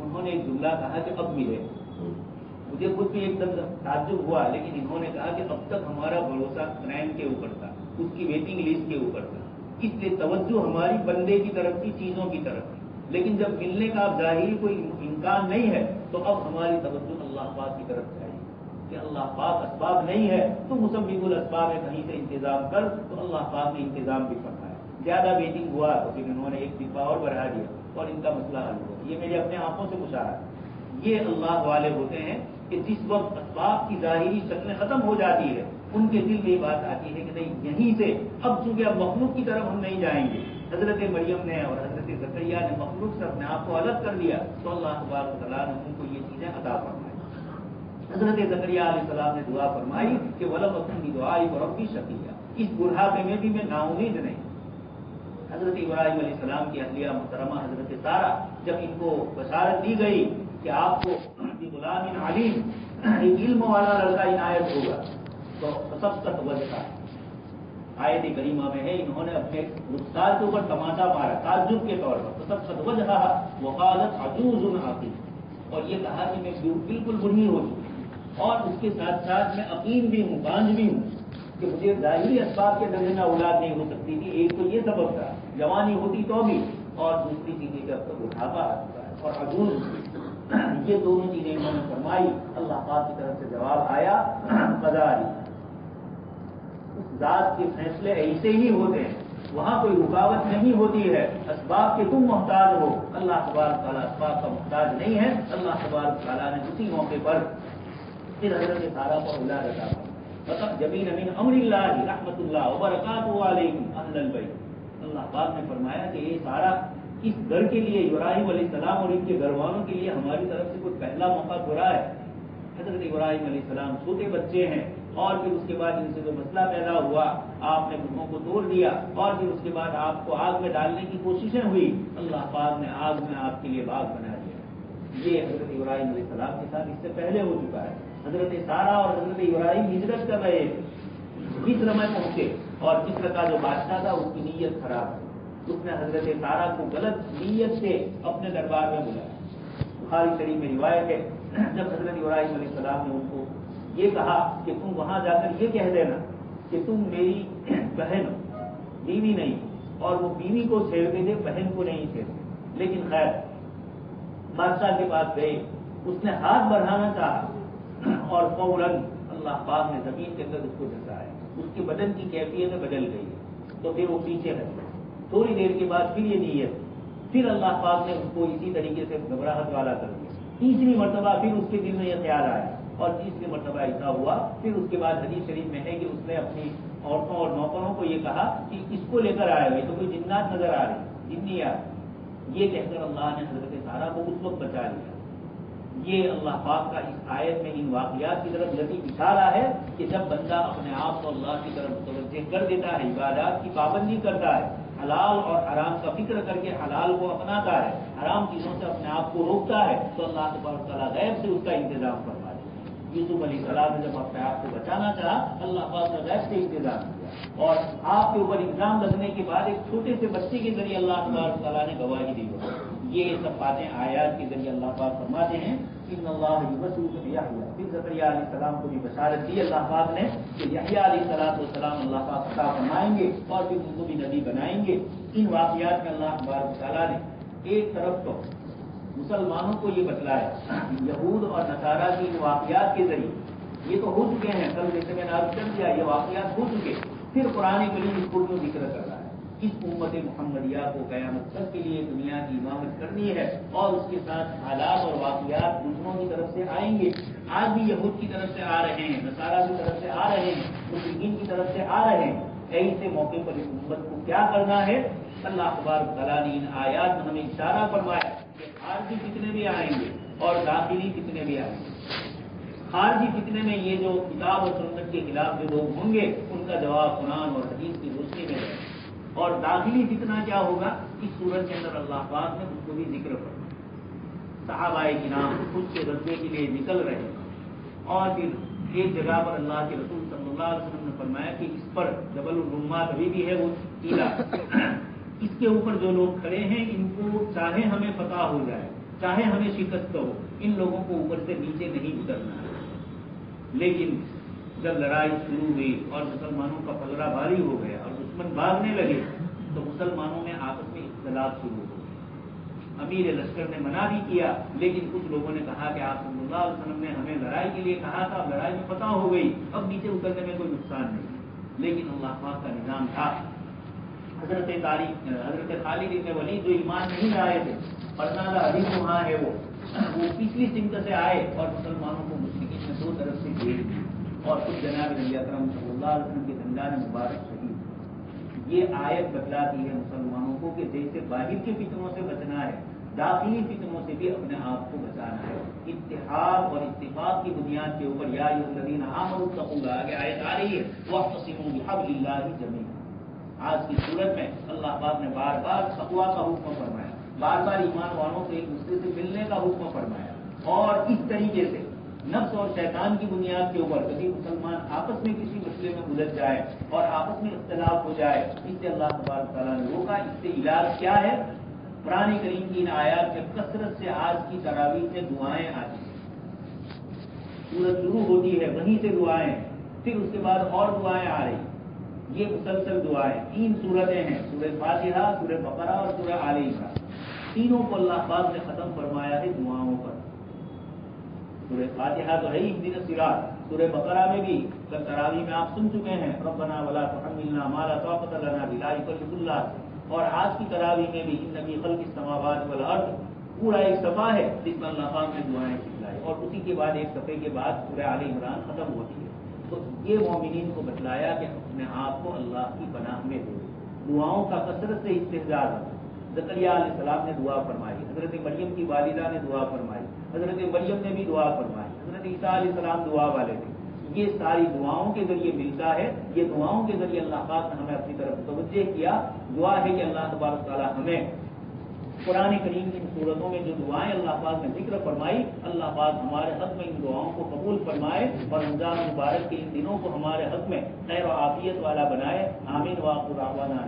انہوں نے ایک جملہ کہا کہ اب ملے۔ مجھے خود بھی ایک دم تعجب ہوا، لیکن انہوں نے کہا کہ اب تک ہمارا بھروسہ ٹرین کے اوپر تھا، اس کی ویٹنگ لسٹ کے اوپر تھا، اس لیے توجہ ہماری بندے کی طرف تھی، چیزوں کی طرف تھی، لیکن جب ملنے کا اب ظاہری کوئی امکان نہیں ہے تو اب ہماری توجہ اللہ پاک کی طرف چاہیے کہ اللہ پاک اسباب نہیں ہے تو مسبب الاسباب ہے، کہیں سے انتظام کر، تو اللہ پاک نے انتظام بھی فرمایا۔ زیادہ ویٹنگ ہوا تو پھر انہوں نے ایک ڈبہ اور بڑھا دیا اور ان کا مسئلہ حل ہوا۔ یہ میرے اپنے آنکھوں سے مشاہدہ ہے۔ یہ اللہ والے ہوتے ہیں کہ جس وقت اسباب کی ظاہری شکلیں ختم ہو جاتی ہے، ان کے دل میں یہ بات آتی ہے کہ نہیں، یہیں سے اب چونکہ اب مخلوق کی طرف ہم نہیں جائیں گے۔ حضرت مریم نے اور حضرت زکریا نے مخلوق سے اپنے آپ کو الگ کر دیا تو اللہ تبارک و تعالیٰ نے ان کو یہ چیزیں عطا فرمائی۔ حضرت زکریا علیہ السلام نے دعا فرمائی کہ وَلَمْ أَكُنْ بِدُعَائِكَ رَبِّ شَقِيًّا، اس بڑھاپے میں بھی میں نا امید نہیں۔ حضرت ابراہیم علیہ السلام کی اہلیہ محترمہ حضرت سارہ، جب ان کو بشارت دی گئی کہ آپ کو غلام علیم، ایک علم والا لڑکا عنایت ہوگا، تو سب وجہ آیت کریمہ میں ہے، انہوں نے اپنے رخسار کے اوپر ٹماٹا مارا تعجب کے طور پر، سب وجہ وقالت عجوز عقیم، اور یہ کہا کہ میں بالکل بوڑھی ہو چکی ہوں، اور اس کے ساتھ ساتھ میں عقیم بھی ہوں، بانجھ بھی ہوں کہ مجھے ظاہری اسباب کے ذریعے اولاد نہیں ہو سکتی تھی۔ ایک تو یہ سبب تھا، جوانی ہوتی تو بھی، اور دوسری چیز کہ اب تک بڑھاپا آ چکا ہے اور عجوز، یہ دونوں چیزیں انہوں نے فرمائی۔ اللہ پاک کی طرف سے جواب آیا قضاء، اس ذات کے فیصلے ایسے ہی ہوتے ہیں، وہاں کوئی رکاوٹ نہیں ہوتی ہے۔ اسباب کے تم محتاج ہو، اللہ تبارک تعالیٰ اسباب کا محتاج نہیں ہے۔ اللہ تبارک تعالیٰ نے اسی موقع پر پھر حضرت سارہ کو اولاد عطا فرمائی۔ جبین من امر اللہ رحمت اللہ وبرکاتہ علیکم اہل البیت، اللہ پاک نے فرمایا کہ یہ سارا اس گھر کے لیے، ابراہیم علیہ السلام اور ان کے گھر والوں کے لیے ہماری طرف سے کوئی پہلا موقع برا ہے۔ حضرت ابراہیم علیہ السلام چھوٹے بچے ہیں، اور پھر اس کے بعد ان سے جو مسئلہ پیدا ہوا، آپ نے گھروں کو توڑ دیا، اور پھر اس کے بعد آپ کو آگ میں ڈالنے کی کوششیں ہوئی، اللہ پاک نے آگ میں آپ کے لیے باغ بنا دیا۔ یہ حضرت ابراہیم علیہ السلام کے ساتھ اس سے پہلے ہو چکا ہے۔ حضرت سارہ اور حضرت ابراہیم ہجرت کر رہے تھے، مصر میں پہنچے، اور مصر کا جو بادشاہ تھا اس کی نیت خراب ہے، اس نے حضرت سارہ کو غلط نیت سے اپنے دربار میں بلایا۔ بخاری شریف میں روایت ہے، جب حضرت ابراہیم علیہ السلام نے ان کو یہ کہا کہ تم وہاں جا کر یہ کہہ دینا کہ تم میری بہن بیوی نہیں، اور وہ بیوی کو چھیڑتے تھے، بہن کو نہیں چھیڑتے، لیکن خیر بادشاہ کے پاس گئے، اس نے ہاتھ بڑھانا چاہا اور فوراً اللہ پاک نے زمین کے اندر اس کو دھسایا، اس کے بدن کی کیفیت بدل گئی، تو پھر وہ پیچھے ہٹ گیا۔ تھوڑی دیر کے بعد پھر یہ نیت، پھر اللہ پاک نے اس کو اسی طریقے سے گھبراہٹ والا کر دیا۔ تیسری مرتبہ پھر اس کے دل میں یہ خیال آیا، اور تیسری مرتبہ ایسا ہوا، پھر اس کے بعد حدیث شریف میں ہے کہ اس نے اپنی عورتوں اور نوکروں کو یہ کہا کہ اس کو لے کر آئے ہوئے تو کوئی جنات نظر آ رہی، جنی آ رہی، یہ کہہ کر اللہ نے حضرت سارہ کو اس وقت بچا لیا۔ یہ اللہ پاک کا اس آیت میں ان واقعات کی طرف لطیف اشارہ ہے کہ جب بندہ اپنے آپ کو اللہ کی طرف متوجہ کر دیتا ہے، عبادات کی پابندی کرتا ہے، حلال اور حرام کا فکر کر کے حلال کو اپناتا ہے، حرام چیزوں سے اپنے آپ کو روکتا ہے، تو اللہ تبارک تعالیٰ غیب سے اس کا انتظام فرما دیتا ہے۔ یوسف علیہ السلام نے جب اپنے آپ کو بچانا چاہا، اللہ پاک نے غیب سے انتظام کیا، اور آپ کے اوپر الزام لگنے کے بعد ایک چھوٹے سے بچے کے ذریعے اللہ تبارک تعالیٰ نے گواہی دی۔ یہ سب باتیں آیات کے ذریعے اللہ پاک فرماتے ہیں ان اللہ یبشرک بیحییٰ، پھر زکریا علیہ السلام کو بھی بشارت دی اللہ پاک نے کہ یحییٰ علیہ السلام اللہ پاک عطا فرمائیں گے اور پھر ان کو بھی نبی بنائیں گے۔ ان واقعات میں اللہ تبارک تعالیٰ نے ایک طرف تو مسلمانوں کو یہ بتلایا، یہود اور نصارہ کی ان واقعات کے ذریعے یہ تو ہو چکے ہیں، کل جیسے میں نے عرض کر دیا یہ واقعات ہو چکے، پھر قرآن کریم اس کو ذکر کر رہا ہے۔ اس امت محمدیہ کو قیامت تک کے لیے دنیا کی امامت کرنی ہے، اور اس کے ساتھ حالات اور واقعات دوسروں کی طرف سے آئیں گے۔ آج بھی یہود کی طرف سے آ رہے ہیں، نصارہ کی طرف سے آ رہے ہیں، مشرکین کی طرف سے آ رہے ہیں، ایسے موقع پر اس امت کو کیا کرنا ہے؟ اللہ تبارک و تعالیٰ نے ان آیات میں ہمیں اشارہ فرمایا کہ خارجی فتنے بھی آئیں گے اور داخلی فتنے بھی آئیں گے۔ خارجی فتنے میں یہ جو کتاب اور سنت کے خلاف جو لوگ ہوں گے ان کا جواب قرآن اور حدیث کی روشنی میں ہے۔ اور داخلی فتنہ کیا ہوگا؟ اس سورت کے اندر اللہ پاک نے اس کو بھی ذکر فرمایا۔ صحابہ کرام خود سے غزوے کے لیے نکل رہے ہیں اور پھر ایک جگہ پر اللہ کے رسول صلی اللہ علیہ وسلم نے فرمایا کہ اس پر جبل الرمات ابھی بھی ہے، وہ ٹیلا، اس کے اوپر جو لوگ کھڑے ہیں ان کو چاہے ہمیں فتح ہو جائے، چاہے ہمیں شکست ہو، ان لوگوں کو اوپر سے نیچے نہیں اترنا ہے۔ لیکن جب لڑائی شروع ہوئی اور مسلمانوں کا پلڑا بھاری ہو گیا اور دشمن بھاگنے لگے تو مسلمانوں میں آپس میں اختلاف شروع ہو گیا۔ امیر لشکر نے منع بھی کیا، لیکن کچھ لوگوں نے کہا کہ آپ صلی اللہ علیہ وسلم نے ہمیں لڑائی کے لیے کہا تھا، اب لڑائی میں فتح ہو گئی، اب نیچے اترنے میں کوئی نقصان نہیں۔ لیکن اللہ پاک کا نظام تھا۔ حضرت خالد بن ولید جو ایمان نہیں لائے تھے، پرنالا ابھی وہاں ہے، وہ پچھلی سمت سے آئے اور مسلمانوں کو مشرکین نے دو طرف سے گھیر دی اور خود جناب نبی اکرم صلی اللہ علیہ وسلم کے دندان مبارک شہید۔ یہ آیت بتلاتی ہے مسلمانوں کو کہ جیسے باہر کے فتنوں سے بچنا ہے، داخلی فتنوں سے بھی اپنے آپ کو بچانا ہے۔ اتحاد اور اتفاق کی بنیاد کے اوپر یا ایھا الذین آمنوا اتقوا اللہ، آگے آیت آ رہی ہے واعتصموا بحبل اللہ جميعا۔ آج کی صورت میں اللہ پاک نے بار بار تقویٰ کا حکم فرمایا، بار بار ایمان والوں سے ایک دوسرے سے ملنے کا حکم فرمایا، اور اس طریقے سے نفس اور شیطان کی بنیاد کے اوپر کبھی مسلمان آپس میں کسی مسئلے میں الجھ جائے اور آپس میں اختلاف ہو جائے، اس سے اللہ تبارک تعالیٰ نے روکا۔ اس سے علاج کیا ہے؟ قرآن کریم کی ان آیات میں کثرت سے آج کی تراویح سے دعائیں آتی ہیں۔ سورت شروع ہوتی ہے وہیں سے دعائیں، پھر اس کے بعد اور دعائیں آ رہی، یہ مسلسل دعائیں، 3 سورتیں ہیں، سورہ فاتحہ، سورہ بقرہ اور سورہ آل عمران، تینوں کو اللہ پاک نے ختم فرمایا ہے دعاؤں پر۔ سورہ فاتحہ تو ہے ہی اہدنا الصراط، سورہ بقرہ میں بھی کل تراویح میں آپ سن چکے ہیں ربنا ولا تحملنا ما لا طاقت لنا بہ لا یکلف اللہ، اور آج کی تراویح میں بھی ان فی خلق السماوات والارض، پورا ایک صفحہ ہے جس میں اللہ پاک نے دعائیں سکھلائی، اور اسی کے بعد ایک صفحے کے بعد سورہ آل عمران ختم ہوتی ہے۔ تو یہ مومنین کو بتلایا کہ اپنے آپ کو اللہ کی پناہ میں دو، دعاؤں کا کثرت سے استحضار ہو۔ زکریا علیہ السلام نے دعا فرمائی، حضرت مریم کی والدہ نے دعا فرمائی، حضرت مریم نے بھی دعا فرمائی، حضرت عیسیٰ علیہ السلام دعا والے تھے۔ یہ ساری دعاؤں کے ذریعے ملتا ہے، یہ دعاؤں کے ذریعے اللہ پاک نے ہمیں اپنی طرف توجہ کیا۔ دعا ہے کہ اللہ تبارک تعالیٰ ہمیں قرآن کریم کی صورتوں میں جو دعائیں اللہ پاک نے ذکر فرمائی، اللہ پاک ہمارے حق میں ان دعاؤں کو قبول فرمائے اور رمضان مبارک کے ان دنوں کو ہمارے حق میں خیر و عافیت والا بنائے۔ آمین وآخر دعوانا